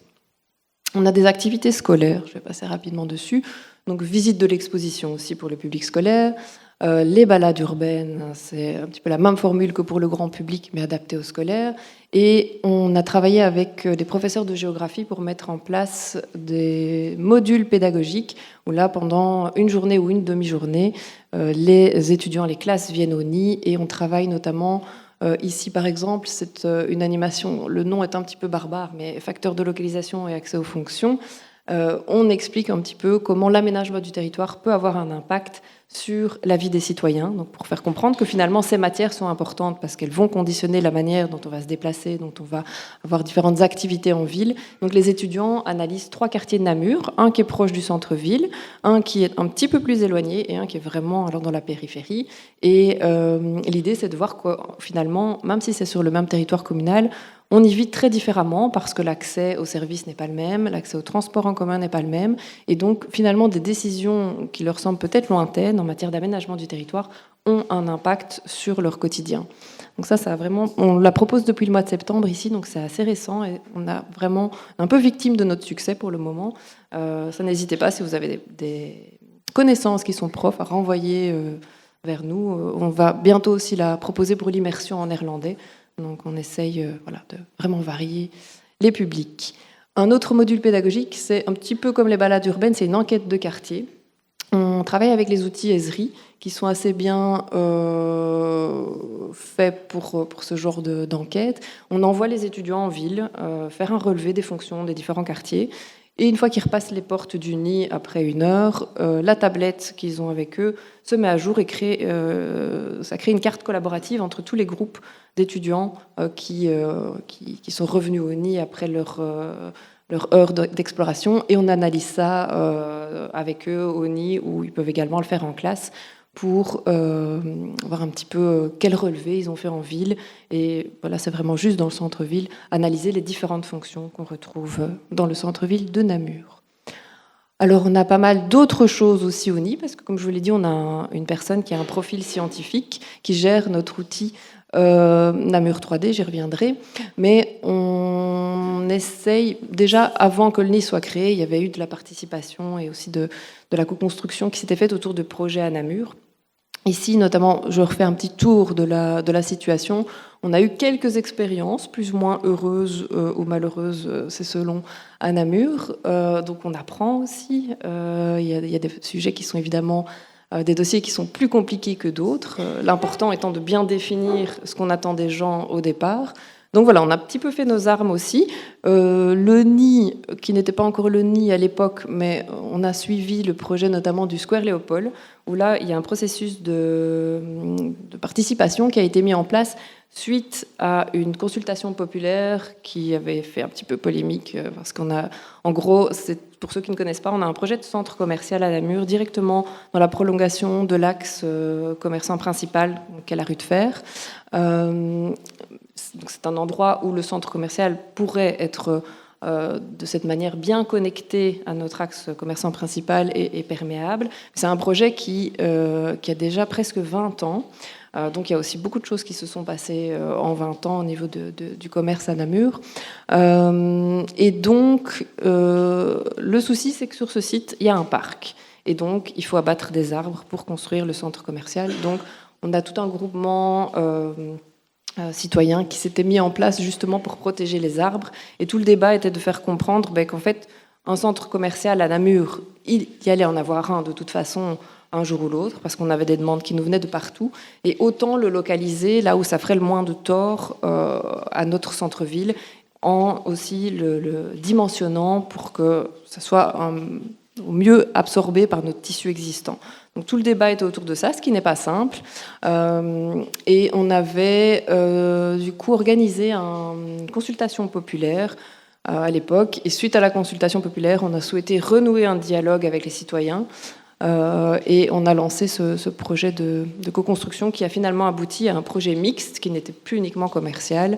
On a des activités scolaires, je vais passer rapidement dessus. Donc visite de l'exposition aussi pour le public scolaire. Les balades urbaines, c'est un petit peu la même formule que pour le grand public, mais adaptée aux scolaires. Et on a travaillé avec des professeurs de géographie pour mettre en place des modules pédagogiques, où là, pendant une journée ou une demi-journée, les étudiants, les classes viennent au Nid, et on travaille notamment... ici, par exemple, c'est une animation, le nom est un petit peu barbare, mais facteur de localisation et accès aux fonctions. on explique un petit peu comment l'aménagement du territoire peut avoir un impact sur la vie des citoyens, donc pour faire comprendre que finalement ces matières sont importantes parce qu'elles vont conditionner la manière dont on va se déplacer, dont on va avoir différentes activités en ville. Donc les étudiants analysent 3 quartiers de Namur, un qui est proche du centre-ville, un qui est un petit peu plus éloigné et un qui est vraiment alors dans la périphérie. Et l'idée c'est de voir que finalement, même si c'est sur le même territoire communal, on y vit très différemment parce que l'accès aux services n'est pas le même, l'accès au transport en commun n'est pas le même. Et donc, finalement, des décisions qui leur semblent peut-être lointaines en matière d'aménagement du territoire ont un impact sur leur quotidien. Donc ça a vraiment, on la propose depuis le mois de septembre ici, donc c'est assez récent et on a vraiment un peu victime de notre succès pour le moment. Ça, n'hésitez pas, si vous avez des connaissances qui sont profs, à renvoyer vers nous. On va bientôt aussi la proposer pour l'immersion en néerlandais. Donc on essaye de vraiment varier les publics. Un autre module pédagogique, c'est un petit peu comme les balades urbaines, c'est une enquête de quartier. On travaille avec les outils Esri, qui sont assez bien faits pour ce genre d'enquête. On envoie les étudiants en ville faire un relevé des fonctions des différents quartiers. Et une fois qu'ils repassent les portes du nid après 1 heure, la tablette qu'ils ont avec eux se met à jour et ça crée une carte collaborative entre tous les groupes d'étudiants qui sont revenus au nid après leur heure d'exploration. Et on analyse ça avec eux au nid, où ils peuvent également le faire en classe, pour voir un petit peu quel relevé ils ont fait en ville. Et voilà, c'est vraiment juste dans le centre-ville, analyser les différentes fonctions qu'on retrouve dans le centre-ville de Namur. Alors, on a pas mal d'autres choses aussi au nid, parce que comme je vous l'ai dit, on a une personne qui a un profil scientifique, qui gère notre outil Namur 3D, j'y reviendrai. Mais on essaye, déjà avant que le nid soit créé, il y avait eu de la participation et aussi de la co-construction qui s'était faite autour de projets à Namur. Ici, notamment, je refais un petit tour de la situation. On a eu quelques expériences, plus ou moins heureuses ou malheureuses, c'est selon, à Namur. Donc on apprend aussi. Il y a des sujets qui sont évidemment des dossiers qui sont plus compliqués que d'autres. L'important étant de bien définir ce qu'on attend des gens au départ. Donc voilà, on a un petit peu fait nos armes aussi. Le nid, qui n'était pas encore le nid à l'époque, mais on a suivi le projet notamment du Square Léopold, où là, il y a un processus de participation qui a été mis en place suite à une consultation populaire qui avait fait un petit peu polémique, parce qu'on a, en gros, pour ceux qui ne connaissent pas, on a un projet de centre commercial à Namur, directement dans la prolongation de l'axe commerçant principal, qu'est la rue de Fer. Donc c'est un endroit où le centre commercial pourrait être de cette manière bien connecté à notre axe commerçant principal et perméable. C'est un projet qui a déjà presque 20 ans. Donc il y a aussi beaucoup de choses qui se sont passées en 20 ans au niveau du commerce à Namur. Et donc le souci, c'est que sur ce site, il y a un parc. Et donc il faut abattre des arbres pour construire le centre commercial. Donc on a tout un groupement citoyen qui s'était mis en place justement pour protéger les arbres. Et tout le débat était de faire comprendre qu'en fait, un centre commercial à Namur, il y allait en avoir un de toute façon un jour ou l'autre, parce qu'on avait des demandes qui nous venaient de partout, et autant le localiser là où ça ferait le moins de tort à notre centre-ville, en aussi le dimensionnant pour que ça soit au mieux absorbé par notre tissu existant. Donc tout le débat était autour de ça, ce qui n'est pas simple. Et on avait du coup organisé une consultation populaire à l'époque. Et suite à la consultation populaire, on a souhaité renouer un dialogue avec les citoyens. Et on a lancé ce projet de co-construction qui a finalement abouti à un projet mixte qui n'était plus uniquement commercial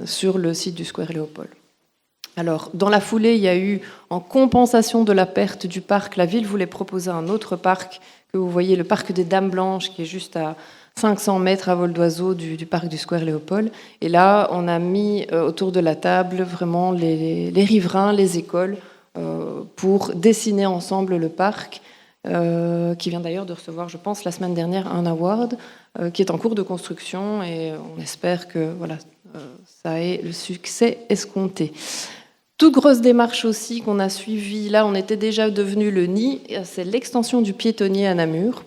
sur le site du Square Léopold. Alors, dans la foulée, il y a eu, en compensation de la perte du parc, la ville voulait proposer un autre parc, que vous voyez, le parc des Dames Blanches, qui est juste à 500 mètres à vol d'oiseau du parc du Square Léopold. Et là, on a mis autour de la table vraiment les riverains, les écoles, pour dessiner ensemble le parc, qui vient d'ailleurs de recevoir, je pense, la semaine dernière, un award, qui est en cours de construction, et on espère que ça ait le succès escompté. Toute grosse démarche aussi qu'on a suivie, là on était déjà devenu le nid, c'est l'extension du piétonnier à Namur.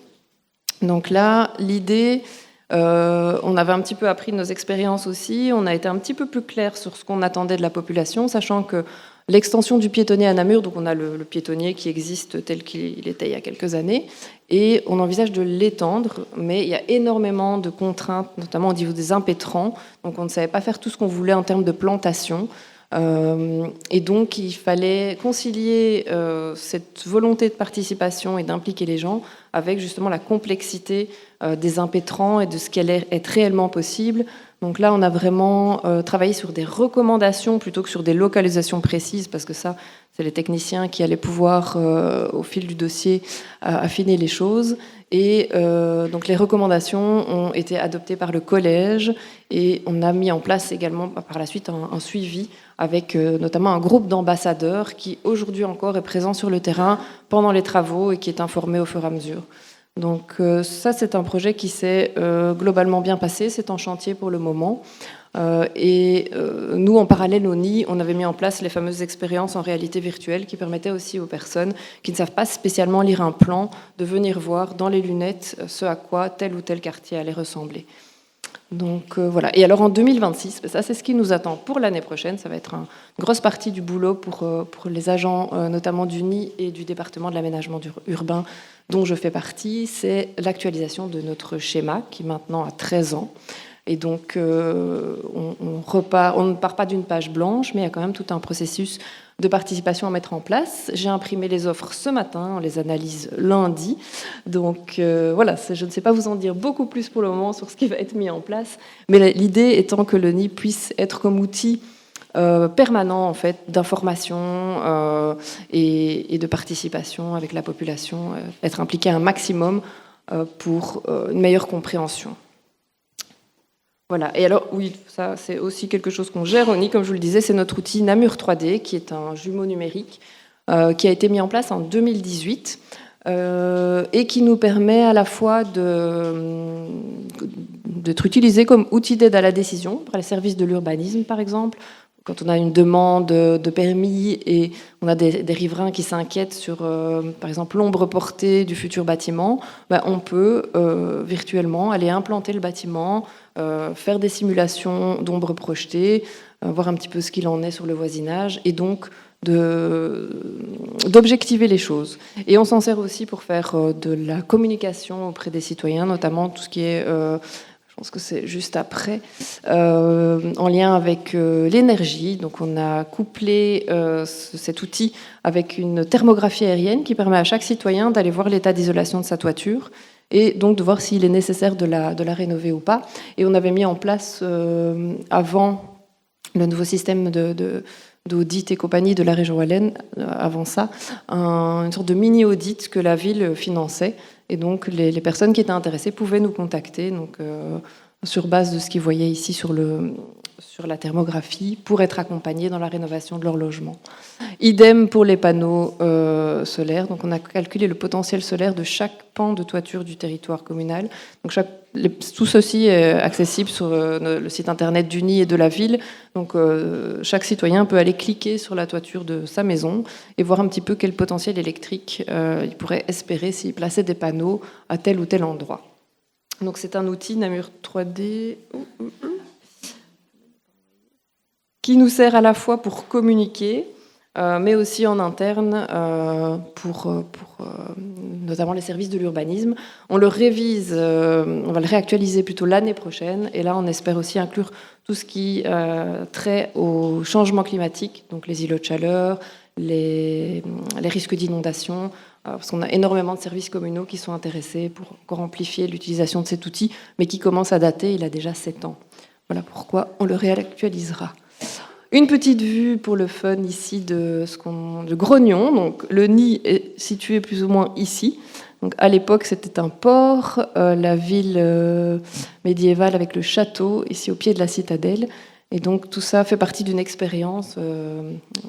Donc là, l'idée, on avait un petit peu appris de nos expériences aussi, on a été un petit peu plus clair sur ce qu'on attendait de la population, sachant que l'extension du piétonnier à Namur. Donc on a le piétonnier qui existe tel qu'il était il y a quelques années, et on envisage de l'étendre, mais il y a énormément de contraintes, notamment au niveau des impétrants. Donc on ne savait pas faire tout ce qu'on voulait en termes de plantation. Et donc il fallait concilier cette volonté de participation et d'impliquer les gens avec justement la complexité des impétrants et de ce qui allait être réellement possible. Donc là, on a vraiment travaillé sur des recommandations plutôt que sur des localisations précises, parce que ça, c'est les techniciens qui allaient pouvoir, au fil du dossier, affiner les choses. Et donc les recommandations ont été adoptées par le collège, et on a mis en place également par la suite un suivi avec notamment un groupe d'ambassadeurs qui aujourd'hui encore est présent sur le terrain pendant les travaux et qui est informé au fur et à mesure. Donc ça, c'est un projet qui s'est globalement bien passé, c'est en chantier pour le moment. Nous, en parallèle au NI, on avait mis en place les fameuses expériences en réalité virtuelle qui permettaient aussi aux personnes qui ne savent pas spécialement lire un plan de venir voir dans les lunettes ce à quoi tel ou tel quartier allait ressembler. Donc voilà. Et alors en 2026, ça c'est ce qui nous attend pour l'année prochaine. Ça va être une grosse partie du boulot pour les agents, notamment du NI et du département de l'aménagement urbain dont je fais partie. C'est l'actualisation de notre schéma qui maintenant a 13 ans. Et donc on ne part pas d'une page blanche, mais il y a quand même tout un processus de participation à mettre en place. J'ai imprimé les offres ce matin, on les analyse lundi. Donc voilà, je ne sais pas vous en dire beaucoup plus pour le moment sur ce qui va être mis en place, mais l'idée étant que le NI puisse être comme outil permanent en fait, d'information et de participation avec la population, être impliqué un maximum pour une meilleure compréhension. Voilà. Et alors, oui, ça, c'est aussi quelque chose qu'on gère au NI, comme je vous le disais, c'est notre outil Namur 3D, qui est un jumeau numérique qui a été mis en place en 2018 et qui nous permet à la fois d'être utilisé comme outil d'aide à la décision par les services de l'urbanisme, par exemple. Quand on a une demande de permis et on a des riverains qui s'inquiètent sur, par exemple, l'ombre portée du futur bâtiment, on peut virtuellement aller implanter le bâtiment, faire des simulations d'ombre projetée, voir un petit peu ce qu'il en est sur le voisinage, et donc d'objectiver les choses. Et on s'en sert aussi pour faire de la communication auprès des citoyens, notamment tout ce qui est... je pense que c'est juste après, en lien avec l'énergie. Donc on a couplé cet outil avec une thermographie aérienne qui permet à chaque citoyen d'aller voir l'état d'isolation de sa toiture et donc de voir s'il est nécessaire de la rénover ou pas. Et on avait mis en place, avant le nouveau système d'audit et compagnie de la région Wallonne, avant ça, une sorte de mini-audit que la ville finançait. Et donc, les personnes qui étaient intéressées pouvaient nous contacter donc, sur base de ce qu'ils voyaient ici sur la thermographie pour être accompagnés dans la rénovation de leur logement. Idem pour les panneaux solaires. Donc, on a calculé le potentiel solaire de chaque pan de toiture du territoire communal. Donc, tout ceci est accessible sur le site internet du NI et de la ville. Donc, chaque citoyen peut aller cliquer sur la toiture de sa maison et voir un petit peu quel potentiel électrique il pourrait espérer s'il plaçait des panneaux à tel ou tel endroit. Donc, c'est un outil Namur 3D qui nous sert à la fois pour communiquer, mais aussi en interne pour notamment les services de l'urbanisme. On le révise, on va le réactualiser plutôt l'année prochaine, et là on espère aussi inclure tout ce qui trait au changement climatique, donc les îlots de chaleur, les risques d'inondation, parce qu'on a énormément de services communaux qui sont intéressés pour encore amplifier l'utilisation de cet outil, mais qui commence à dater, il a déjà 7 ans. Voilà pourquoi on le réactualisera. Une petite vue pour le fun ici de Grognon. Donc, le NI est situé plus ou moins ici. Donc, à l'époque, c'était un port, la ville médiévale avec le château, ici au pied de la citadelle. Et donc, tout ça fait partie d'une expérience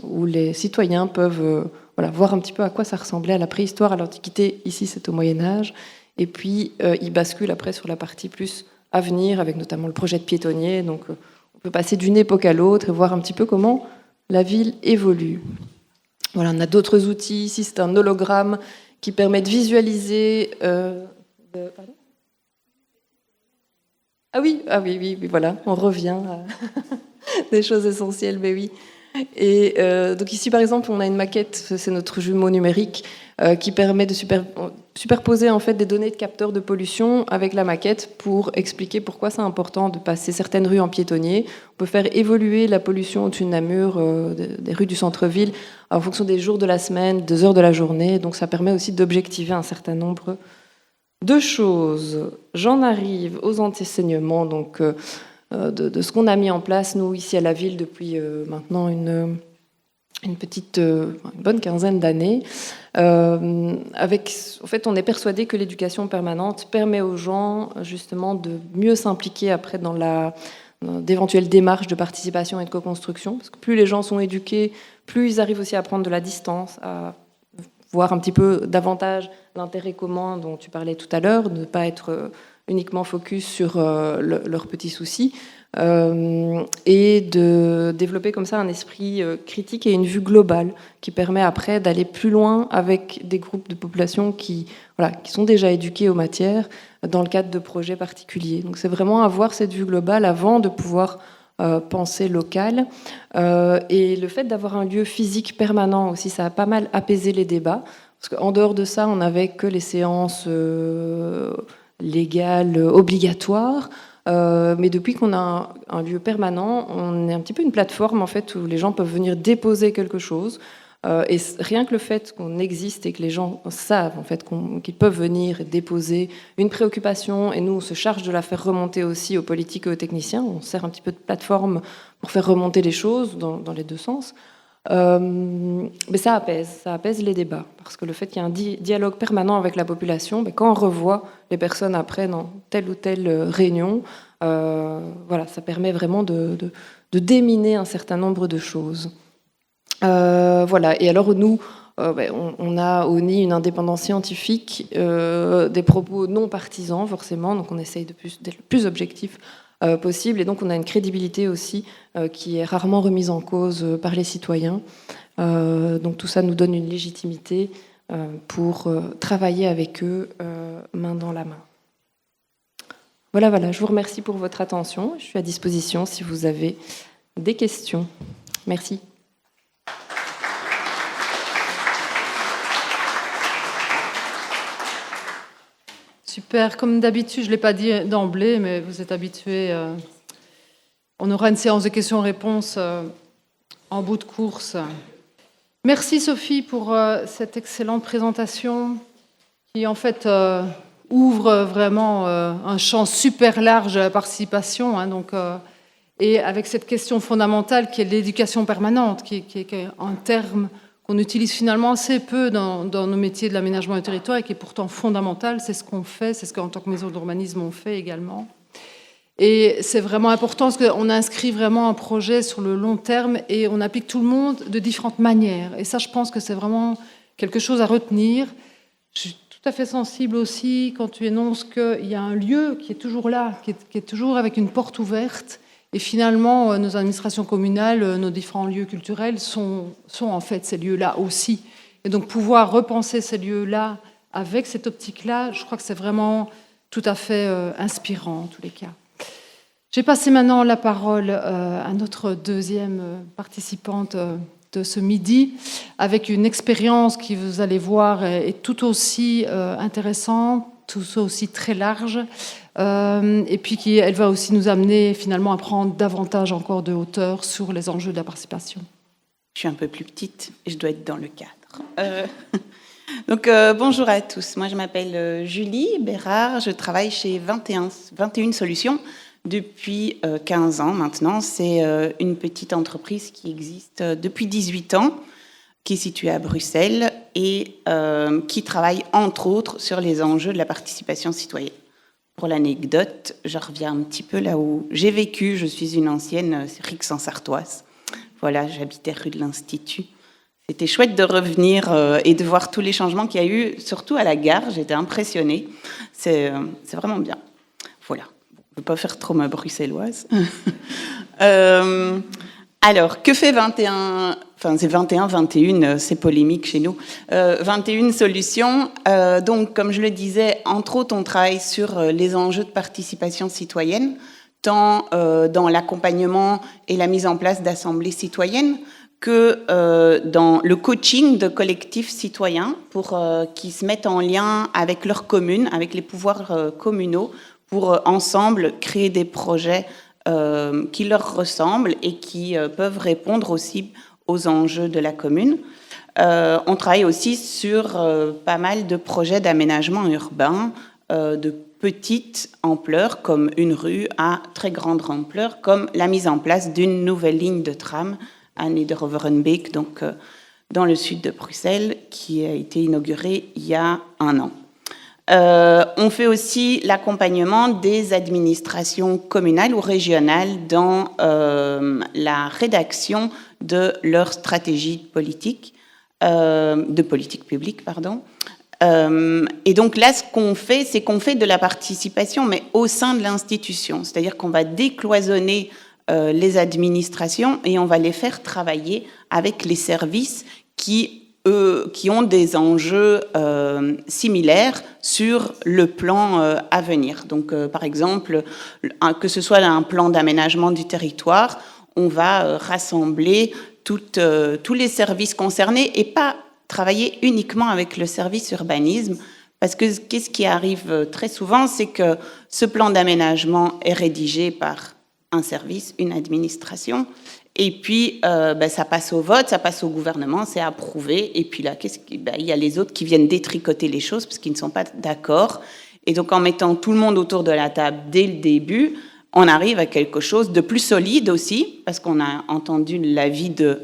où les citoyens peuvent voir un petit peu à quoi ça ressemblait à la préhistoire, à l'Antiquité. Ici, c'est au Moyen-Âge. Et puis, ils basculent après sur la partie plus à venir, avec notamment le projet de piétonnier. Donc, on peut passer d'une époque à l'autre et voir un petit peu comment la ville évolue. Voilà, on a d'autres outils. Ici, c'est un hologramme qui permet de visualiser... Pardon ? Ah oui, voilà, on revient à des choses essentielles, mais oui. Et donc ici, par exemple, on a une maquette, c'est notre jumeau numérique, qui permet de superposer en fait des données de capteurs de pollution avec la maquette pour expliquer pourquoi c'est important de passer certaines rues en piétonnier. On peut faire évoluer la pollution au-dessus de Namur, des rues du centre-ville, en fonction des jours de la semaine, des heures de la journée. Donc ça permet aussi d'objectiver un certain nombre de choses. J'en arrive aux enseignements donc, de ce qu'on a mis en place, nous, ici à la ville, depuis maintenant une bonne quinzaine d'années. En fait, on est persuadé que l'éducation permanente permet aux gens justement de mieux s'impliquer après dans d'éventuelles démarches de participation et de co-construction, parce que plus les gens sont éduqués, plus ils arrivent aussi à prendre de la distance, à voir un petit peu davantage l'intérêt commun dont tu parlais tout à l'heure, de ne pas être uniquement focus sur leurs petits soucis, et de développer comme ça un esprit critique et une vue globale qui permet après d'aller plus loin avec des groupes de population qui sont déjà éduqués aux matières dans le cadre de projets particuliers. Donc c'est vraiment avoir cette vue globale avant de pouvoir penser local. Et le fait d'avoir un lieu physique permanent aussi, ça a pas mal apaisé les débats. Parce qu'en dehors de ça, on n'avait que les séances légales obligatoires. Mais depuis qu'on a un lieu permanent, on est un petit peu une plateforme en fait où les gens peuvent venir déposer quelque chose. Et rien que le fait qu'on existe et que les gens savent en fait qu'ils peuvent venir et déposer une préoccupation, et nous on se charge de la faire remonter aussi aux politiques et aux techniciens. On sert un petit peu de plateforme pour faire remonter les choses dans les deux sens. Mais ça apaise les débats, parce que le fait qu'il y ait un dialogue permanent avec la population, quand on revoit les personnes après dans telle ou telle réunion, ça permet vraiment de déminer un certain nombre de choses. Et alors nous, on a au NI une indépendance scientifique, des propos non partisans forcément, donc on essaye d'être le plus objectif possible, et donc on a une crédibilité aussi qui est rarement remise en cause par les citoyens. Donc tout ça nous donne une légitimité pour travailler avec eux main dans la main. Voilà, je vous remercie pour votre attention. Je suis à disposition si vous avez des questions. Merci. Super, comme d'habitude, je ne l'ai pas dit d'emblée, mais vous êtes habitués. On aura une séance de questions-réponses en bout de course. Merci Sophie pour cette excellente présentation qui en fait ouvre vraiment un champ super large à la participation. Et avec cette question fondamentale qui est l'éducation permanente, qui est un terme qu'on utilise finalement assez peu dans nos métiers de l'aménagement du territoire et qui est pourtant fondamental. C'est ce qu'on fait, c'est ce qu'en tant que maison d'urbanisme on fait également. Et c'est vraiment important parce qu'on inscrit vraiment un projet sur le long terme et on applique tout le monde de différentes manières. Et ça, je pense que c'est vraiment quelque chose à retenir. Je suis tout à fait sensible aussi quand tu énonces qu'il y a un lieu qui est toujours là, qui est toujours avec une porte ouverte. Et finalement, nos administrations communales, nos différents lieux culturels sont en fait ces lieux-là aussi. Et donc pouvoir repenser ces lieux-là avec cette optique-là, je crois que c'est vraiment tout à fait inspirant en tous les cas. J'ai passé maintenant la parole à notre deuxième participante de ce midi, avec une expérience qui, vous allez voir, est tout aussi intéressante, tout aussi très large, et puis elle va aussi nous amener finalement à prendre davantage encore de hauteur sur les enjeux de la participation. Je suis un peu plus petite et je dois être dans le cadre. Donc bonjour à tous, moi je m'appelle Julie Bérard, je travaille chez 21 Solutions depuis 15 ans maintenant. C'est une petite entreprise qui existe depuis 18 ans, qui est située à Bruxelles et qui travaille entre autres sur les enjeux de la participation citoyenne. Pour l'anecdote, je reviens un petit peu là où j'ai vécu. Je suis une ancienne Rixensartoise. Voilà, j'habitais rue de l'Institut. C'était chouette de revenir et de voir tous les changements qu'il y a eu, surtout à la gare. J'étais impressionnée. C'est vraiment bien. Voilà. Je ne veux pas faire trop ma bruxelloise. Alors, que fait 21... Enfin, c'est 21, c'est polémique chez nous. 21 Solutions. Donc, comme je le disais, entre autres, on travaille sur les enjeux de participation citoyenne, tant dans l'accompagnement et la mise en place d'assemblées citoyennes que dans le coaching de collectifs citoyens pour qui se mettent en lien avec leur commune, avec les pouvoirs communaux, pour ensemble créer des projets qui leur ressemblent et qui peuvent répondre aussi aux enjeux de la commune. On travaille aussi sur pas mal de projets d'aménagement urbain de petite ampleur, comme une rue, à très grande ampleur, comme la mise en place d'une nouvelle ligne de tram à Nederoverenbeek, donc dans le sud de Bruxelles, qui a été inaugurée il y a 1 an. On fait aussi l'accompagnement des administrations communales ou régionales dans la rédaction de leur stratégie politique, publique, pardon. Et donc là, ce qu'on fait, c'est qu'on fait de la participation, mais au sein de l'institution. C'est-à-dire qu'on va décloisonner les administrations et on va les faire travailler avec les services qui ont des enjeux similaires sur le plan à venir. Donc, par exemple, que ce soit un plan d'aménagement du territoire, on va rassembler tous les services concernés et pas travailler uniquement avec le service urbanisme, parce que qu'est-ce qui arrive très souvent, c'est que ce plan d'aménagement est rédigé par un service, une administration, et puis ça passe au vote, ça passe au gouvernement, c'est approuvé, et puis là, il y a les autres qui viennent détricoter les choses parce qu'ils ne sont pas d'accord, et donc en mettant tout le monde autour de la table dès le début, on arrive à quelque chose de plus solide aussi, parce qu'on a entendu l'avis de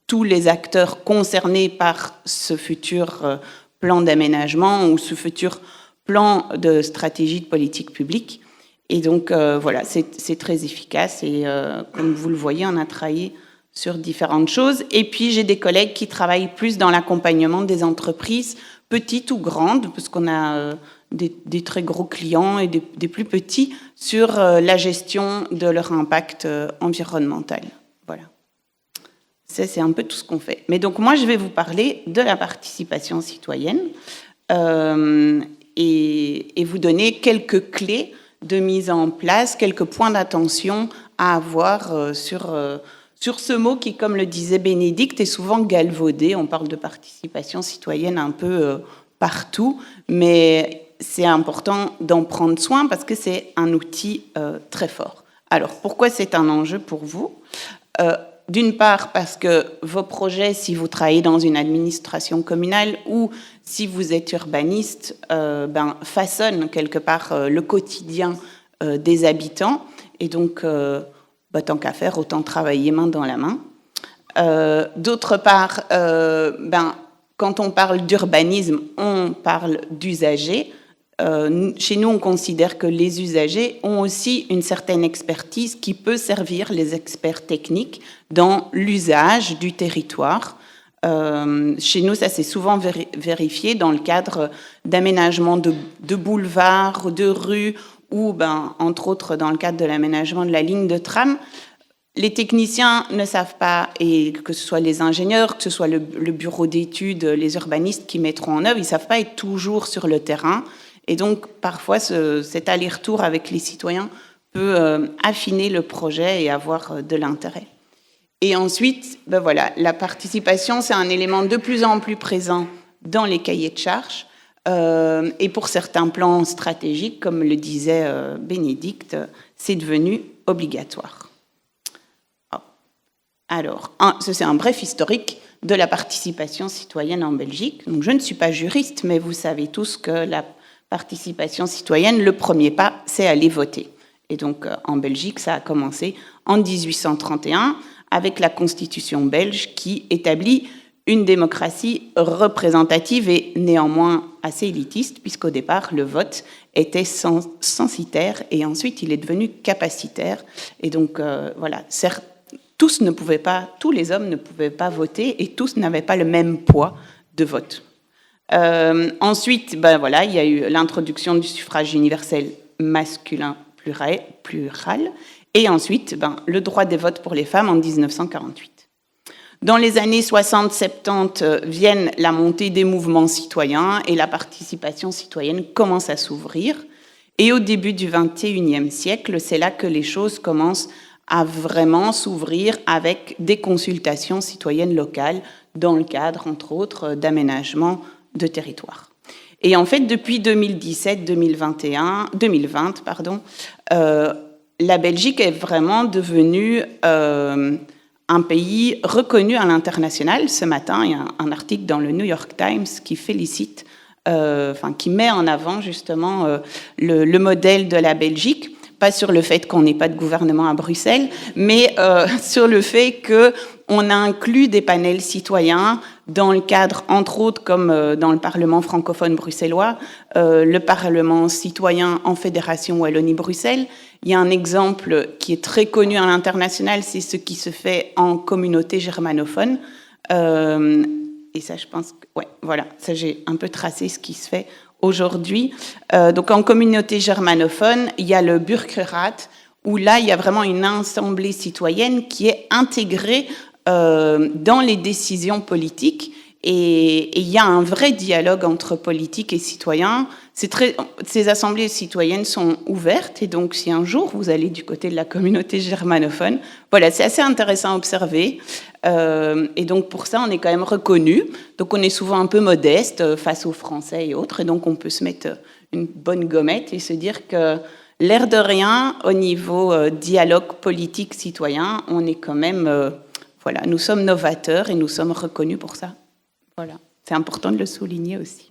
tous les acteurs concernés par ce futur plan d'aménagement ou ce futur plan de stratégie de politique publique. Et donc, voilà, c'est très efficace. Et comme vous le voyez, on a travaillé sur différentes choses. Et puis, j'ai des collègues qui travaillent plus dans l'accompagnement des entreprises, petites ou grandes, parce qu'on a des très gros clients et des plus petits, sur la gestion de leur impact environnemental. Voilà. Ça, c'est un peu tout ce qu'on fait. Mais donc, moi, je vais vous parler de la participation citoyenne et vous donner quelques clés de mise en place, quelques points d'attention à avoir sur ce mot qui, comme le disait Bénédicte, est souvent galvaudé. On parle de participation citoyenne un peu partout, mais c'est important d'en prendre soin parce que c'est un outil très fort. Alors, pourquoi c'est un enjeu pour vous ? D'une part, parce que vos projets, si vous travaillez dans une administration communale ou si vous êtes urbaniste, façonnent quelque part le quotidien des habitants. Et donc, tant qu'à faire, autant travailler main dans la main. D'autre part, quand on parle d'urbanisme, on parle d'usagers. Chez nous, on considère que les usagers ont aussi une certaine expertise qui peut servir les experts techniques dans l'usage du territoire. Chez nous, ça s'est souvent vérifié dans le cadre d'aménagement de boulevards, de rues, ou, entre autres, dans le cadre de l'aménagement de la ligne de tram. Les techniciens ne savent pas, et que ce soit les ingénieurs, que ce soit le bureau d'études, les urbanistes qui mettront en œuvre, ils ne savent pas être toujours sur le terrain. Et donc, parfois, cet aller-retour avec les citoyens peut affiner le projet et avoir de l'intérêt. Et ensuite, voilà, la participation, c'est un élément de plus en plus présent dans les cahiers de charges. Et pour certains plans stratégiques, comme le disait Bénédicte, c'est devenu obligatoire. Alors, ça, c'est un bref historique de la participation citoyenne en Belgique. Donc, je ne suis pas juriste, mais vous savez tous que la participation citoyenne, le premier pas, c'est aller voter. Et donc, en Belgique, ça a commencé en 1831 avec la Constitution belge qui établit une démocratie représentative et néanmoins assez élitiste, puisqu'au départ, le vote était censitaire et ensuite, il est devenu capacitaire. Et donc, voilà, certes, tous les hommes ne pouvaient pas voter et tous n'avaient pas le même poids de vote. Ensuite, voilà, il y a eu l'introduction du suffrage universel masculin plural et ensuite le droit des votes pour les femmes en 1948. Dans les années 60-70 viennent la montée des mouvements citoyens et la participation citoyenne commence à s'ouvrir. Et au début du XXIe siècle, c'est là que les choses commencent à vraiment s'ouvrir avec des consultations citoyennes locales dans le cadre, entre autres, d'aménagement de territoire. Et en fait, depuis 2017-2020, la Belgique est vraiment devenue un pays reconnu à l'international. Ce matin, il y a un article dans le New York Times qui félicite, qui met en avant justement le modèle de la Belgique, pas sur le fait qu'on n'ait pas de gouvernement à Bruxelles, mais sur le fait qu'on a inclus des panels citoyens dans le cadre, entre autres, comme dans le Parlement francophone bruxellois, le Parlement citoyen en Fédération Wallonie-Bruxelles. Il y a un exemple qui est très connu à l'international, c'est ce qui se fait en communauté germanophone. Et ça, je pense que... Ouais, voilà, ça, j'ai un peu tracé ce qui se fait aujourd'hui. Donc, en communauté germanophone, il y a le Bürgerrat, où là, il y a vraiment une assemblée citoyenne qui est intégrée dans les décisions politiques. Et il y a un vrai dialogue entre politique et citoyens. Ces assemblées citoyennes sont ouvertes, et donc si un jour vous allez du côté de la communauté germanophone, voilà, c'est assez intéressant à observer. Et donc pour ça, on est quand même reconnu. Donc on est souvent un peu modeste face aux Français et autres, et donc on peut se mettre une bonne gommette et se dire que l'air de rien, au niveau dialogue politique citoyen, on est quand même, voilà, nous sommes novateurs et nous sommes reconnus pour ça. Voilà, c'est important de le souligner aussi.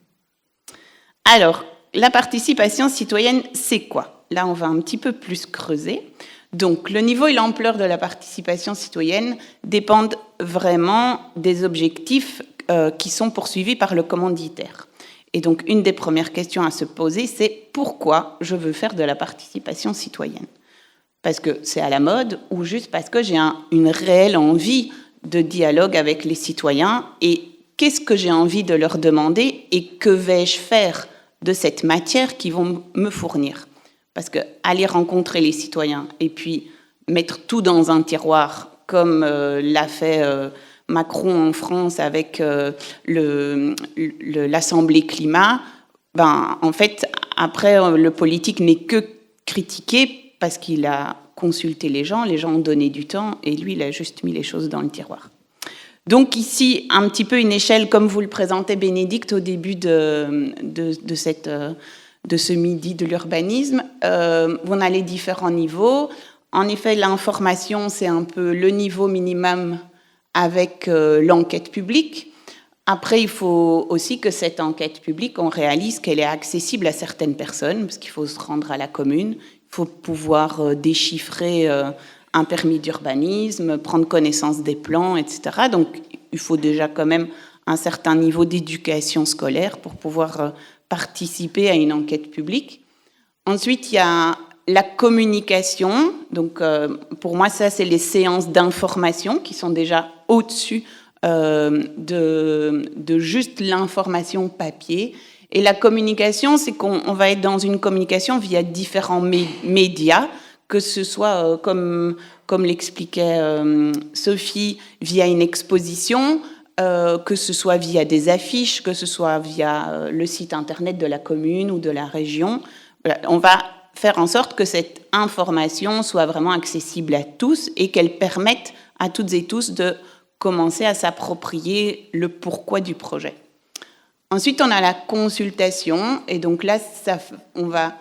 Alors, la participation citoyenne, c'est quoi? Là, on va un petit peu plus creuser. Donc, le niveau et l'ampleur de la participation citoyenne dépendent vraiment des objectifs qui sont poursuivis par le commanditaire. Et donc, une des premières questions à se poser, c'est pourquoi je veux faire de la participation citoyenne? Parce que c'est à la mode ou juste parce que j'ai une réelle envie de dialogue avec les citoyens et qu'est-ce que j'ai envie de leur demander et que vais-je faire de cette matière qu'ils vont me fournir? Parce que aller rencontrer les citoyens et puis mettre tout dans un tiroir, comme l'a fait Macron en France avec l'Assemblée climat, ben, en fait, après, le politique n'est que critiqué parce qu'il a consulté les gens ont donné du temps et lui, il a juste mis les choses dans le tiroir. Donc ici, un petit peu une échelle, comme vous le présentait Bénédicte au début de ce midi de l'urbanisme. On a les différents niveaux. En effet, l'information, c'est un peu le niveau minimum avec l'enquête publique. Après, il faut aussi que cette enquête publique, on réalise qu'elle est accessible à certaines personnes, parce qu'il faut se rendre à la commune, il faut pouvoir déchiffrer un permis d'urbanisme, prendre connaissance des plans, etc. Donc, il faut déjà quand même un certain niveau d'éducation scolaire pour pouvoir participer à une enquête publique. Ensuite, il y a la communication. Donc, pour moi, ça, c'est les séances d'information qui sont déjà au-dessus de juste l'information papier. Et la communication, c'est qu'on va être dans une communication via différents médias, que ce soit, comme l'expliquait Sophie, via une exposition, que ce soit via des affiches, que ce soit via le site internet de la commune ou de la région. Voilà, on va faire en sorte que cette information soit vraiment accessible à tous et qu'elle permette à toutes et tous de commencer à s'approprier le pourquoi du projet. Ensuite, on a la consultation, et donc là, on va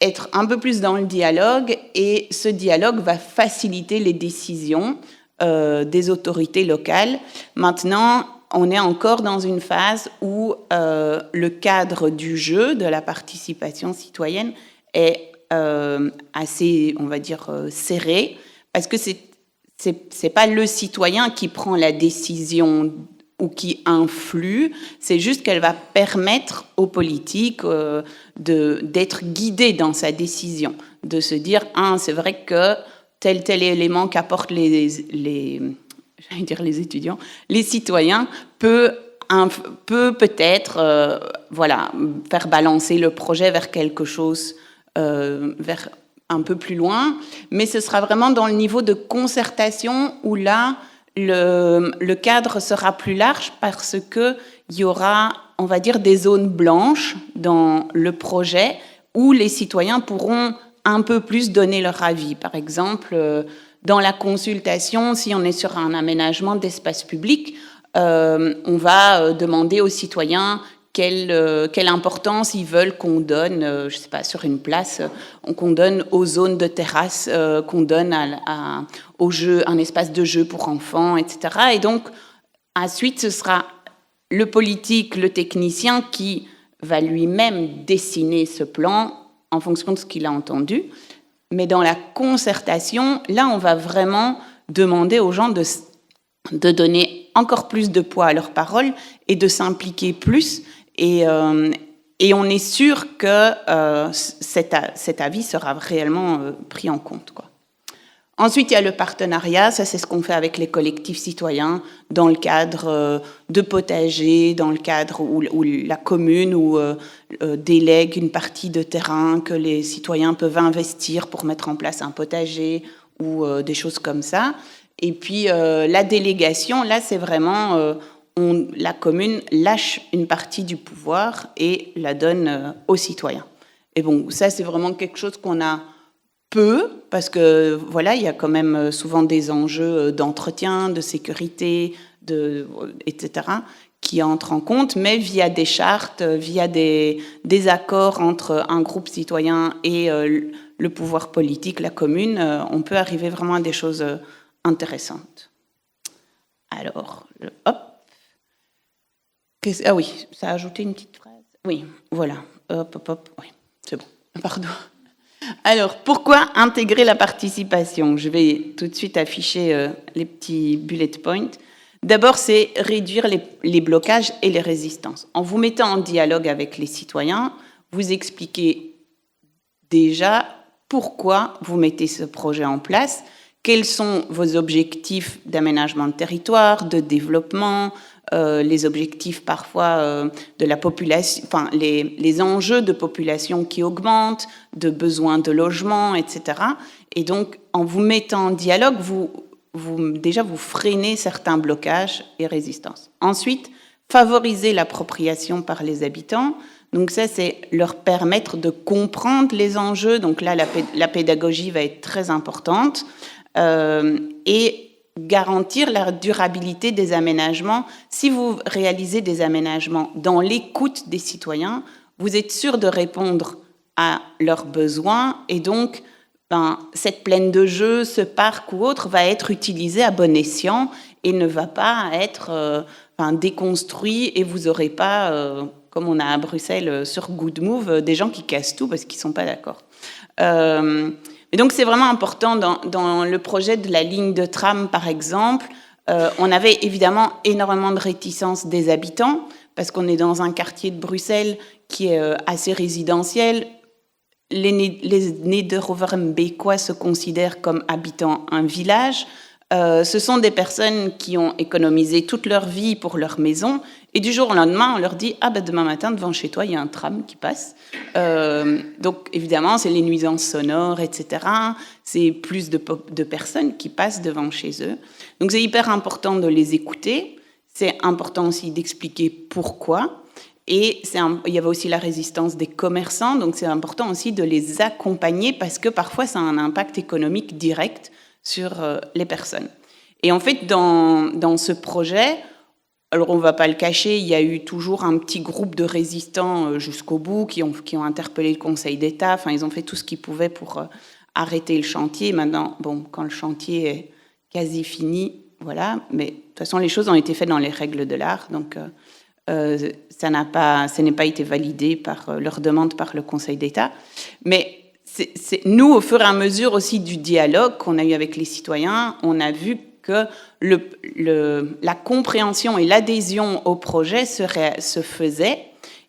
être un peu plus dans le dialogue, et ce dialogue va faciliter les décisions des autorités locales. Maintenant, on est encore dans une phase où le cadre du jeu, de la participation citoyenne, est assez, on va dire, serré, parce que c'est pas le citoyen qui prend la décision ou qui influe, c'est juste qu'elle va permettre aux politiques d'être guidés dans sa décision, de se dire c'est vrai que tel élément qu'apportent les étudiants, les citoyens peut peut-être faire balancer le projet vers quelque chose vers un peu plus loin, mais ce sera vraiment dans le niveau de concertation où là, le cadre sera plus large parce qu'il y aura, on va dire, des zones blanches dans le projet où les citoyens pourront un peu plus donner leur avis. Par exemple, dans la consultation, si on est sur un aménagement d'espace public, on va demander aux citoyens quelle importance ils veulent qu'on donne, je ne sais pas, sur une place, qu'on donne aux zones de terrasse, qu'on donne au jeu, un espace de jeu pour enfants, etc. Et donc, ensuite, ce sera le politique, le technicien qui va lui-même dessiner ce plan en fonction de ce qu'il a entendu. Mais dans la concertation, là, on va vraiment demander aux gens de donner encore plus de poids à leurs paroles et de s'impliquer plus. Et on est sûr que cet avis sera réellement pris en compte, quoi. Ensuite, il y a le partenariat. Ça, c'est ce qu'on fait avec les collectifs citoyens dans le cadre de potagers, dans le cadre où la commune délègue une partie de terrain que les citoyens peuvent investir pour mettre en place un potager ou des choses comme ça. Et puis, la délégation, là, c'est vraiment... la commune lâche une partie du pouvoir et la donne aux citoyens. Et bon, ça, c'est vraiment quelque chose qu'on a peu, parce que voilà, il y a quand même souvent des enjeux d'entretien, de sécurité, etc., qui entrent en compte, mais via des chartes, via des accords entre un groupe citoyen et le pouvoir politique, la commune, on peut arriver vraiment à des choses intéressantes. Alors, hop. Ah oui, ça a ajouté une petite phrase. Oui, voilà. Hop, oui, c'est bon. Pardon. Alors, pourquoi intégrer la participation? Je vais tout de suite afficher les petits bullet points. D'abord, c'est réduire les blocages et les résistances. En vous mettant en dialogue avec les citoyens, vous expliquez déjà pourquoi vous mettez ce projet en place, quels sont vos objectifs d'aménagement de territoire, de développement, les objectifs parfois de la population, enfin les enjeux de population qui augmentent, de besoins de logement, etc. Et donc, en vous mettant en dialogue, déjà vous freinez certains blocages et résistances. Ensuite, favoriser l'appropriation par les habitants. Donc ça, c'est leur permettre de comprendre les enjeux. Donc là, la pédagogie va être très importante. Et garantir la durabilité des aménagements. Si vous réalisez des aménagements dans l'écoute des citoyens, vous êtes sûr de répondre à leurs besoins et donc cette plaine de jeu, ce parc ou autre va être utilisé à bon escient et ne va pas être déconstruit et vous n'aurez pas, comme on a à Bruxelles sur Good Move, des gens qui cassent tout parce qu'ils ne sont pas d'accord. Et donc, c'est vraiment important dans le projet de la ligne de tram, par exemple. On avait évidemment énormément de réticence des habitants parce qu'on est dans un quartier de Bruxelles qui est assez résidentiel. Les Nederoverbeekois se considèrent comme habitant un village. Ce sont des personnes qui ont économisé toute leur vie pour leur maison et du jour au lendemain, on leur dit « Ah ben demain matin, devant chez toi, il y a un tram qui passe. » Donc évidemment, c'est les nuisances sonores, etc. C'est plus de personnes qui passent devant chez eux. Donc c'est hyper important de les écouter. C'est important aussi d'expliquer pourquoi. Et il y avait aussi la résistance des commerçants. Donc c'est important aussi de les accompagner parce que parfois, ça a un impact économique direct sur les personnes. Et en fait, dans ce projet, alors on ne va pas le cacher, il y a eu toujours un petit groupe de résistants jusqu'au bout qui ont interpellé le Conseil d'État. Enfin, ils ont fait tout ce qu'ils pouvaient pour arrêter le chantier. Maintenant, bon, quand le chantier est quasi fini, voilà. Mais de toute façon, les choses ont été faites dans les règles de l'art. Donc, ça n'a pas été validé par leur demande par le Conseil d'État. Mais nous, au fur et à mesure aussi du dialogue qu'on a eu avec les citoyens, on a vu que la compréhension et l'adhésion au projet se faisaient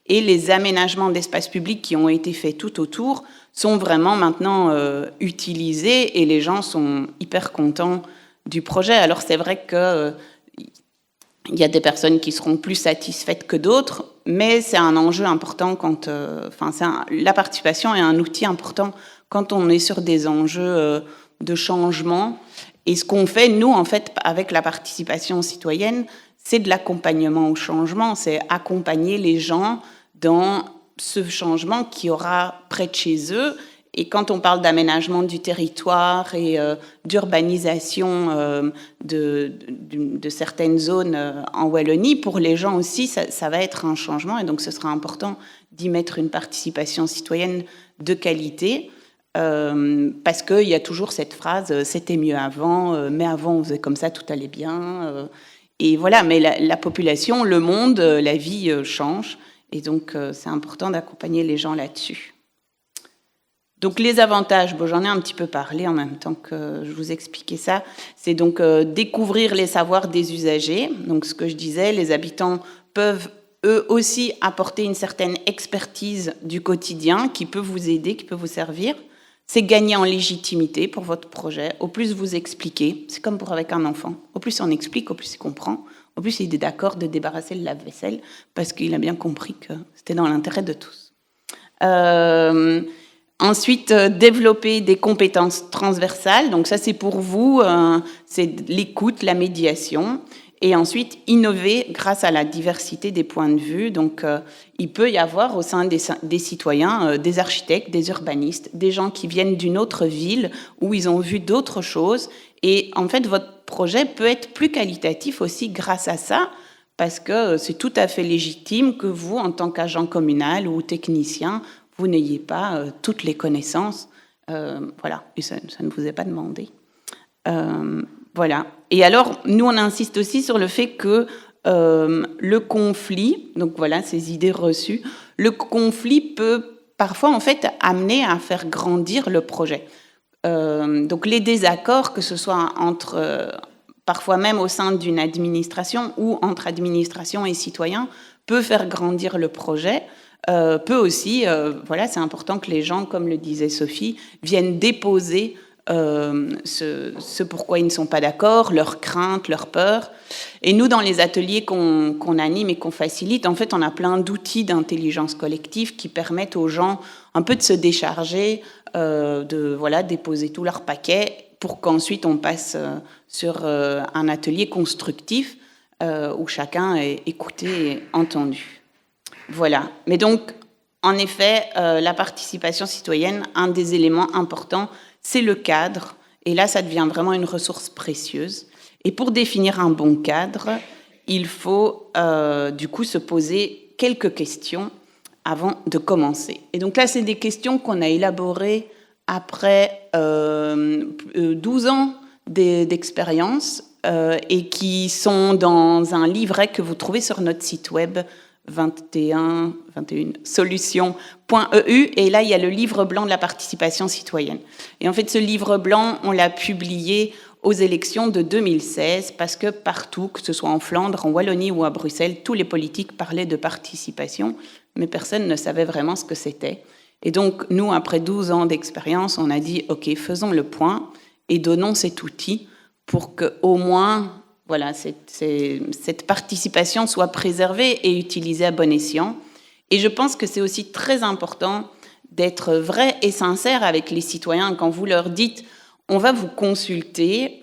et les aménagements d'espace public qui ont été faits tout autour sont vraiment maintenant utilisés et les gens sont hyper contents du projet. Alors c'est vrai que il y a des personnes qui seront plus satisfaites que d'autres, mais c'est un enjeu important la participation est un outil important quand on est sur des enjeux de changement. Et ce qu'on fait, nous, en fait, avec la participation citoyenne, c'est de l'accompagnement au changement, c'est accompagner les gens dans ce changement qui aura près de chez eux Et quand on parle d'aménagement du territoire et d'urbanisation de certaines zones en Wallonie, pour les gens aussi, ça va être un changement. Et donc, ce sera important d'y mettre une participation citoyenne de qualité. Parce qu'il y a toujours cette phrase « c'était mieux avant »,« mais avant, on faisait comme ça, tout allait bien ». Et voilà, mais la population, le monde, la vie change. Et donc, c'est important d'accompagner les gens là-dessus. Donc, les avantages, bon, j'en ai un petit peu parlé en même temps que je vous expliquais ça. C'est donc découvrir les savoirs des usagers. Donc, ce que je disais, les habitants peuvent eux aussi apporter une certaine expertise du quotidien qui peut vous aider, qui peut vous servir. C'est gagner en légitimité pour votre projet. Au plus vous expliquez, c'est comme pour avec un enfant. Au plus on explique, au plus il comprend. Au plus il est d'accord de débarrasser le lave-vaisselle parce qu'il a bien compris que c'était dans l'intérêt de tous. Ensuite, développer des compétences transversales. Donc ça, c'est pour vous, c'est l'écoute, la médiation. Et ensuite, innover grâce à la diversité des points de vue. Donc, il peut y avoir au sein des citoyens des architectes, des urbanistes, des gens qui viennent d'une autre ville où ils ont vu d'autres choses. Et en fait, votre projet peut être plus qualitatif aussi grâce à ça, parce que c'est tout à fait légitime que vous, en tant qu'agent communal ou technicien, vous n'ayez pas toutes les connaissances. Voilà, et ça ne vous est pas demandé. Voilà. Et alors, nous, on insiste aussi sur le fait que le conflit, donc voilà, ces idées reçues, le conflit peut parfois, en fait, amener à faire grandir le projet. Donc, les désaccords, que ce soit parfois même au sein d'une administration ou entre administration et citoyens, peut faire grandir le projet. Peut aussi, voilà, c'est important que les gens, comme le disait Sophie, viennent déposer ce pourquoi ils ne sont pas d'accord, leurs craintes, leurs peurs. Et nous, dans les ateliers qu'on anime et qu'on facilite, en fait, on a plein d'outils d'intelligence collective qui permettent aux gens un peu de se décharger, de voilà, déposer tout leur paquet pour qu'ensuite on passe sur un atelier constructif où chacun est écouté et entendu. Voilà. Mais donc, en effet, la participation citoyenne, un des éléments importants, c'est le cadre. Et là, ça devient vraiment une ressource précieuse. Et pour définir un bon cadre, il faut du coup se poser quelques questions avant de commencer. Et donc là, c'est des questions qu'on a élaborées après 12 ans d'expérience et qui sont dans un livret que vous trouvez sur notre site web 21 solutions.eu, et là il y a le livre blanc de la participation citoyenne. Et en fait ce livre blanc, on l'a publié aux élections de 2016 parce que partout, que ce soit en Flandre, en Wallonie ou à Bruxelles, tous les politiques parlaient de participation, mais personne ne savait vraiment ce que c'était. Et donc nous, après 12 ans d'expérience, on a dit ok, faisons le point et donnons cet outil pour qu'au moins voilà, cette participation soit préservée et utilisée à bon escient. Et je pense que c'est aussi très important d'être vrai et sincère avec les citoyens. Quand vous leur dites « on va vous consulter »,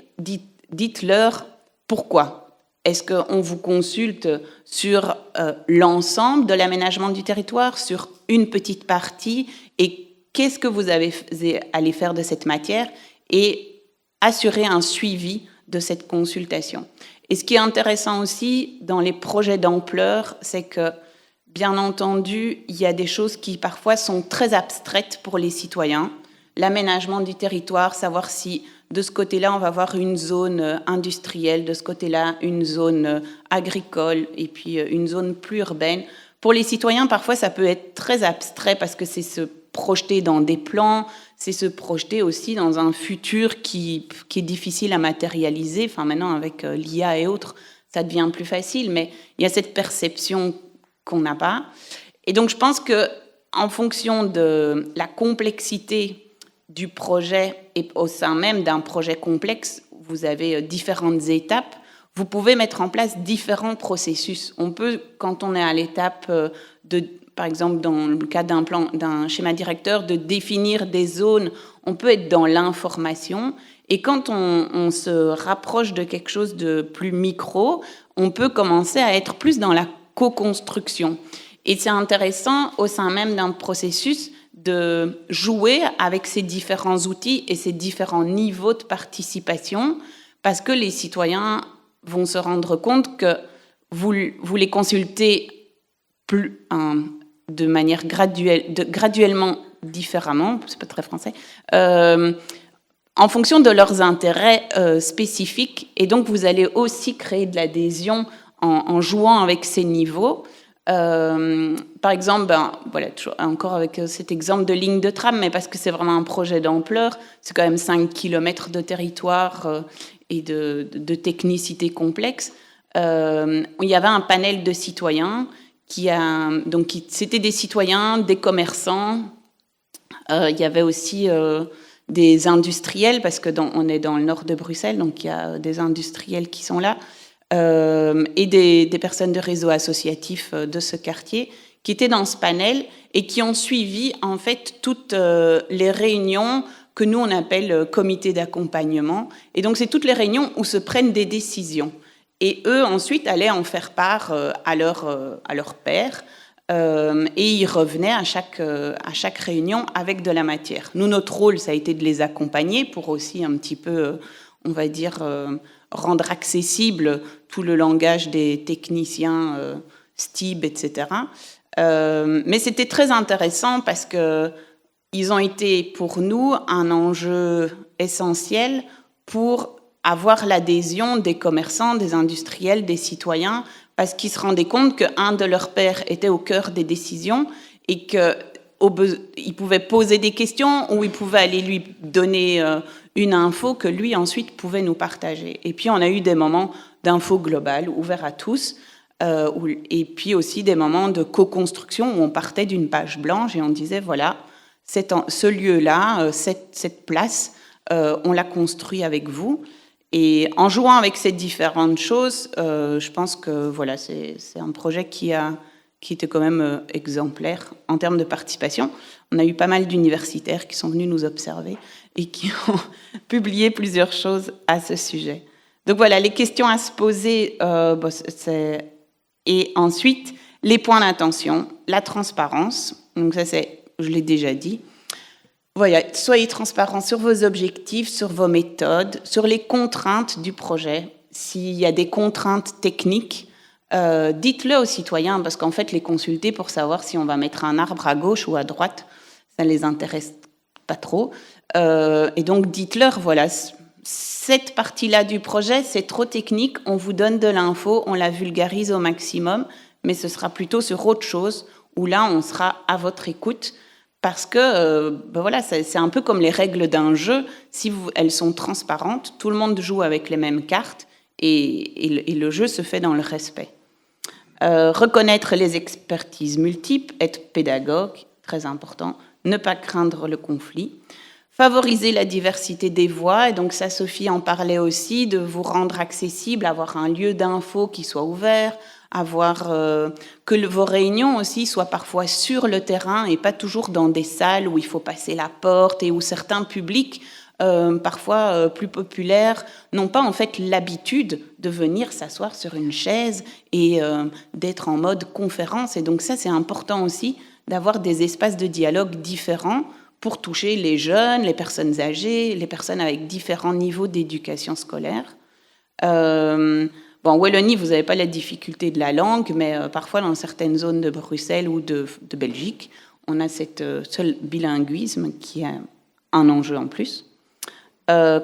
dites-leur pourquoi. Est-ce qu'on vous consulte sur l'ensemble de l'aménagement du territoire, sur une petite partie, et qu'est-ce que vous allez faire de cette matière, et assurer un suivi de cette consultation. Et ce qui est intéressant aussi dans les projets d'ampleur, c'est que, bien entendu, il y a des choses qui parfois sont très abstraites pour les citoyens. L'aménagement du territoire, savoir si de ce côté-là, on va avoir une zone industrielle, de ce côté-là, une zone agricole, et puis une zone plus urbaine. Pour les citoyens, parfois, ça peut être très abstrait parce que c'est se projeter dans des plans, c'est se projeter aussi dans un futur qui est difficile à matérialiser. Enfin, maintenant, avec l'IA et autres, ça devient plus facile, mais il y a cette perception qu'on n'a pas. Et donc, je pense qu'en fonction de la complexité du projet et au sein même d'un projet complexe, vous avez différentes étapes, vous pouvez mettre en place différents processus. On peut, quand on est à l'étape par exemple, dans le cas d'un schéma directeur, de définir des zones, on peut être dans l'information. Et quand on se rapproche de quelque chose de plus micro, on peut commencer à être plus dans la co-construction. Et c'est intéressant, au sein même d'un processus, de jouer avec ces différents outils et ces différents niveaux de participation, parce que les citoyens vont se rendre compte que vous les consultez de manière graduellement différemment, c'est pas très français, en fonction de leurs intérêts spécifiques. Et donc, vous allez aussi créer de l'adhésion en jouant avec ces niveaux. Par exemple, voilà, encore avec cet exemple de ligne de tram, mais parce que c'est vraiment un projet d'ampleur, c'est quand même 5 km de territoire et de technicité complexe. Il y avait un panel de citoyens c'était des citoyens, des commerçants, il y avait aussi des industriels, parce que on est dans le nord de Bruxelles, donc il y a des industriels qui sont là, et des personnes de réseau associatif de ce quartier qui étaient dans ce panel et qui ont suivi en fait toutes les réunions que nous on appelle comité d'accompagnement. Et donc c'est toutes les réunions où se prennent des décisions. Et eux ensuite allaient en faire part à leur pairs. Et ils revenaient à chaque réunion avec de la matière. Nous, notre rôle, ça a été de les accompagner pour aussi un petit peu, on va dire, rendre accessible tout le langage des techniciens, STIB, etc. Mais c'était très intéressant parce qu'ils ont été pour nous un enjeu essentiel pour avoir l'adhésion des commerçants, des industriels, des citoyens, parce qu'ils se rendaient compte qu'un de leurs pairs était au cœur des décisions et qu'ils pouvaient poser des questions ou ils pouvaient aller lui donner une info que lui ensuite pouvait nous partager. Et puis on a eu des moments d'info globale ouverts à tous, et puis aussi des moments de co-construction où on partait d'une page blanche et on disait voilà, ce lieu-là, cette place, on l'a construit avec vous. Et en jouant avec ces différentes choses, je pense que voilà, c'est un projet qui était quand même exemplaire en termes de participation. On a eu pas mal d'universitaires qui sont venus nous observer et qui ont publié plusieurs choses à ce sujet. Donc voilà, les questions à se poser, et ensuite les points d'attention, la transparence. Donc ça, je l'ai déjà dit. Voilà, soyez transparents sur vos objectifs, sur vos méthodes, sur les contraintes du projet. S'il y a des contraintes techniques, dites-le aux citoyens, parce qu'en fait, les consulter pour savoir si on va mettre un arbre à gauche ou à droite, ça ne les intéresse pas trop. Et donc, dites-leur, voilà, cette partie-là du projet, c'est trop technique, on vous donne de l'info, on la vulgarise au maximum, mais ce sera plutôt sur autre chose, où là, on sera à votre écoute. Parce que voilà, c'est un peu comme les règles d'un jeu. Si elles sont transparentes, tout le monde joue avec les mêmes cartes et le jeu se fait dans le respect. Reconnaître les expertises multiples, être pédagogue, très important. Ne pas craindre le conflit. Favoriser la diversité des voix. Et donc ça, Sophie en parlait aussi, de vous rendre accessible, avoir un lieu d'info qui soit ouvert, avoir que vos réunions aussi soient parfois sur le terrain et pas toujours dans des salles où il faut passer la porte et où certains publics, parfois plus populaires, n'ont pas en fait l'habitude de venir s'asseoir sur une chaise et d'être en mode conférence. Et donc ça, c'est important aussi d'avoir des espaces de dialogue différents pour toucher les jeunes, les personnes âgées, les personnes avec différents niveaux d'éducation scolaire. En Wallonie, vous n'avez pas la difficulté de la langue, mais parfois dans certaines zones de Bruxelles ou de Belgique, on a ce bilinguisme qui est un enjeu en plus.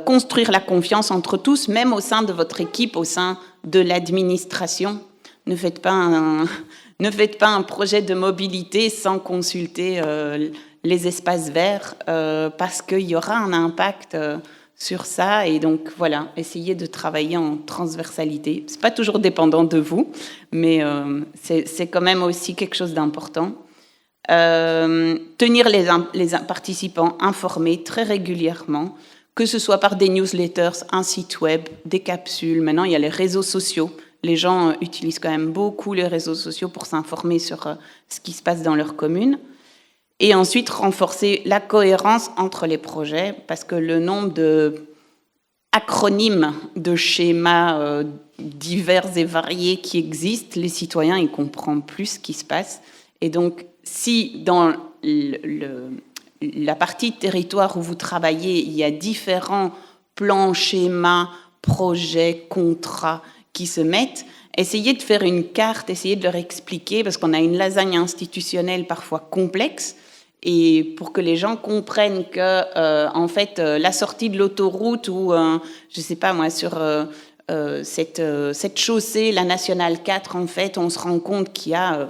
Construire la confiance entre tous, même au sein de votre équipe, au sein de l'administration. Ne faites pas un projet de mobilité sans consulter les espaces verts, parce qu'il y aura un impact sur ça. Et donc, voilà, essayez de travailler en transversalité. Ce n'est pas toujours dépendant de vous, mais c'est quand même aussi quelque chose d'important. Tenir les participants informés très régulièrement, que ce soit par des newsletters, un site web, des capsules. Maintenant, il y a les réseaux sociaux. Les gens utilisent quand même beaucoup les réseaux sociaux pour s'informer sur ce qui se passe dans leur commune. Et ensuite, renforcer la cohérence entre les projets, parce que le nombre d'acronymes, de schémas divers et variés qui existent, les citoyens, ils comprennent plus ce qui se passe. Et donc, si dans la partie territoire où vous travaillez, il y a différents plans, schémas, projets, contrats qui se mettent. Essayez de faire une carte, essayez de leur expliquer, parce qu'on a une lasagne institutionnelle parfois complexe, et pour que les gens comprennent que, en fait, la sortie de l'autoroute ou, je sais pas moi, sur cette chaussée, la Nationale 4, en fait, on se rend compte qu'il y a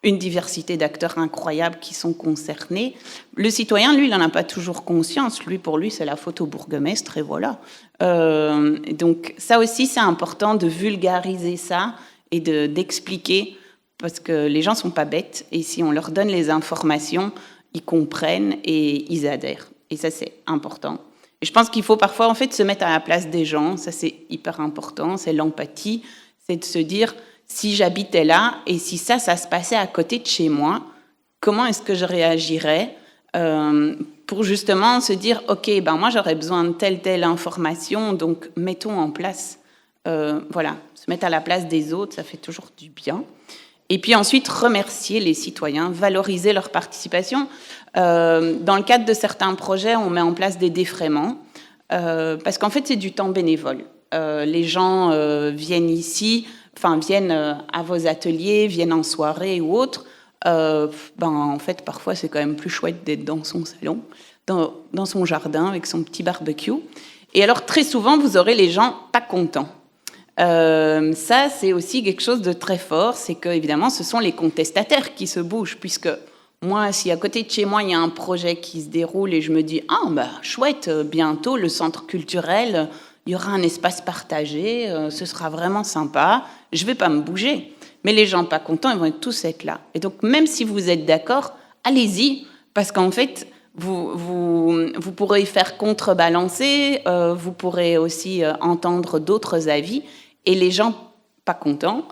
une diversité d'acteurs incroyables qui sont concernés. Le citoyen, lui, il n'en a pas toujours conscience. Pour lui, c'est la faute au bourgmestre et voilà. Donc ça aussi, c'est important de vulgariser ça et d'expliquer, parce que les gens sont pas bêtes et si on leur donne les informations, ils comprennent et ils adhèrent. Et ça, c'est important. Et je pense qu'il faut parfois en fait se mettre à la place des gens. Ça, c'est hyper important. C'est l'empathie. C'est de se dire, si j'habitais là et si ça se passait à côté de chez moi, comment est-ce que je réagirais pour justement se dire, OK, ben moi j'aurais besoin de telle information, donc mettons en place, voilà, se mettre à la place des autres, ça fait toujours du bien. Et puis ensuite, remercier les citoyens, valoriser leur participation. Dans le cadre de certains projets, on met en place des défraiements, parce qu'en fait, c'est du temps bénévole. Les gens viennent ici, viennent à vos ateliers, viennent en soirée ou autre. En fait, parfois, c'est quand même plus chouette d'être dans son salon, dans son jardin, avec son petit barbecue. Et alors, très souvent, vous aurez les gens pas contents. Ça, c'est aussi quelque chose de très fort, c'est que, évidemment, ce sont les contestataires qui se bougent, puisque moi, si à côté de chez moi, il y a un projet qui se déroule et je me dis « Ah, chouette, bientôt, le centre culturel, il y aura un espace partagé, ce sera vraiment sympa, je ne vais pas me bouger. » Mais les gens pas contents, ils vont tous être là. Et donc, même si vous êtes d'accord, allez-y, parce qu'en fait, vous pourrez faire contrebalancer, vous pourrez aussi entendre d'autres avis, et les gens pas contents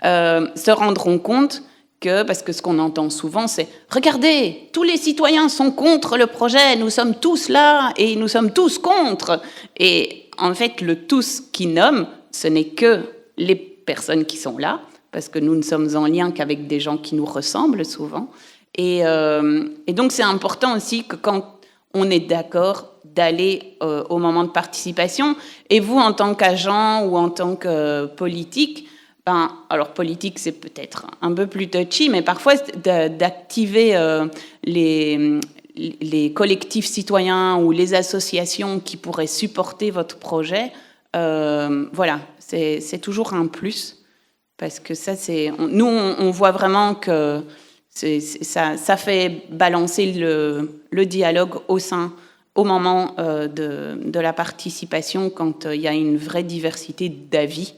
se rendront compte que, parce que ce qu'on entend souvent, c'est « Regardez, tous les citoyens sont contre le projet, nous sommes tous là et nous sommes tous contre ». Et en fait, le « tous » qui nomme, ce n'est que les personnes qui sont là, parce que nous ne sommes en lien qu'avec des gens qui nous ressemblent souvent. Et donc, c'est important aussi que quand on est d'accord d'aller au moment de participation, et vous, en tant qu'agent ou en tant que politique, alors politique, c'est peut-être un peu plus touchy, mais parfois, d'activer les collectifs citoyens ou les associations qui pourraient supporter votre projet, voilà, c'est toujours un plus. Parce que ça, nous, on voit vraiment que ça fait balancer le dialogue au moment de la participation, quand il y a une vraie diversité d'avis.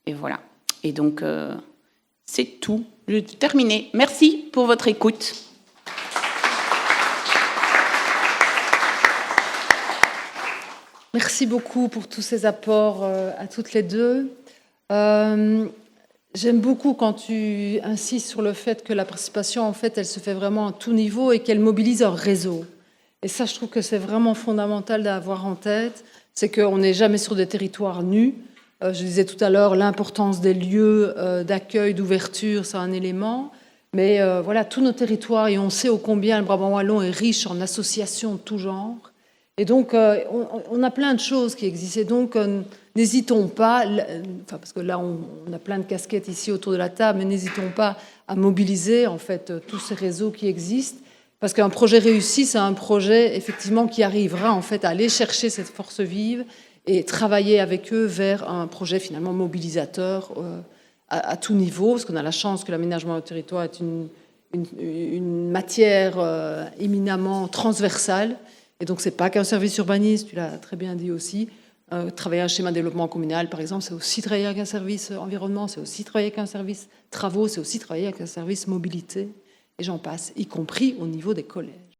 Et voilà. Et donc, c'est tout. Je vais terminer. Merci pour votre écoute. Merci beaucoup pour tous ces apports à toutes les deux. J'aime beaucoup quand tu insistes sur le fait que la participation, en fait, elle se fait vraiment à tout niveau et qu'elle mobilise un réseau. Et ça, je trouve que c'est vraiment fondamental d'avoir en tête. C'est qu'on n'est jamais sur des territoires nus. Je disais tout à l'heure, l'importance des lieux d'accueil, d'ouverture, c'est un élément. Mais voilà, tous nos territoires, et on sait ô combien le Brabant wallon est riche en associations de tout genre. Et donc, on a plein de choses qui existent. Et donc, n'hésitons pas, parce que là, on a plein de casquettes ici autour de la table, mais n'hésitons pas à mobiliser, en fait, tous ces réseaux qui existent. Parce qu'un projet réussi, c'est un projet, effectivement, qui arrivera, en fait, à aller chercher cette force vive et travailler avec eux vers un projet, finalement, mobilisateur à tout niveau, parce qu'on a la chance que l'aménagement du territoire est une matière éminemment transversale. Et donc, ce n'est pas qu'un service urbaniste, tu l'as très bien dit aussi. Travailler un schéma de développement communal, par exemple, c'est aussi travailler avec un service environnement, c'est aussi travailler avec un service travaux, c'est aussi travailler avec un service mobilité, et j'en passe, y compris au niveau des collèges.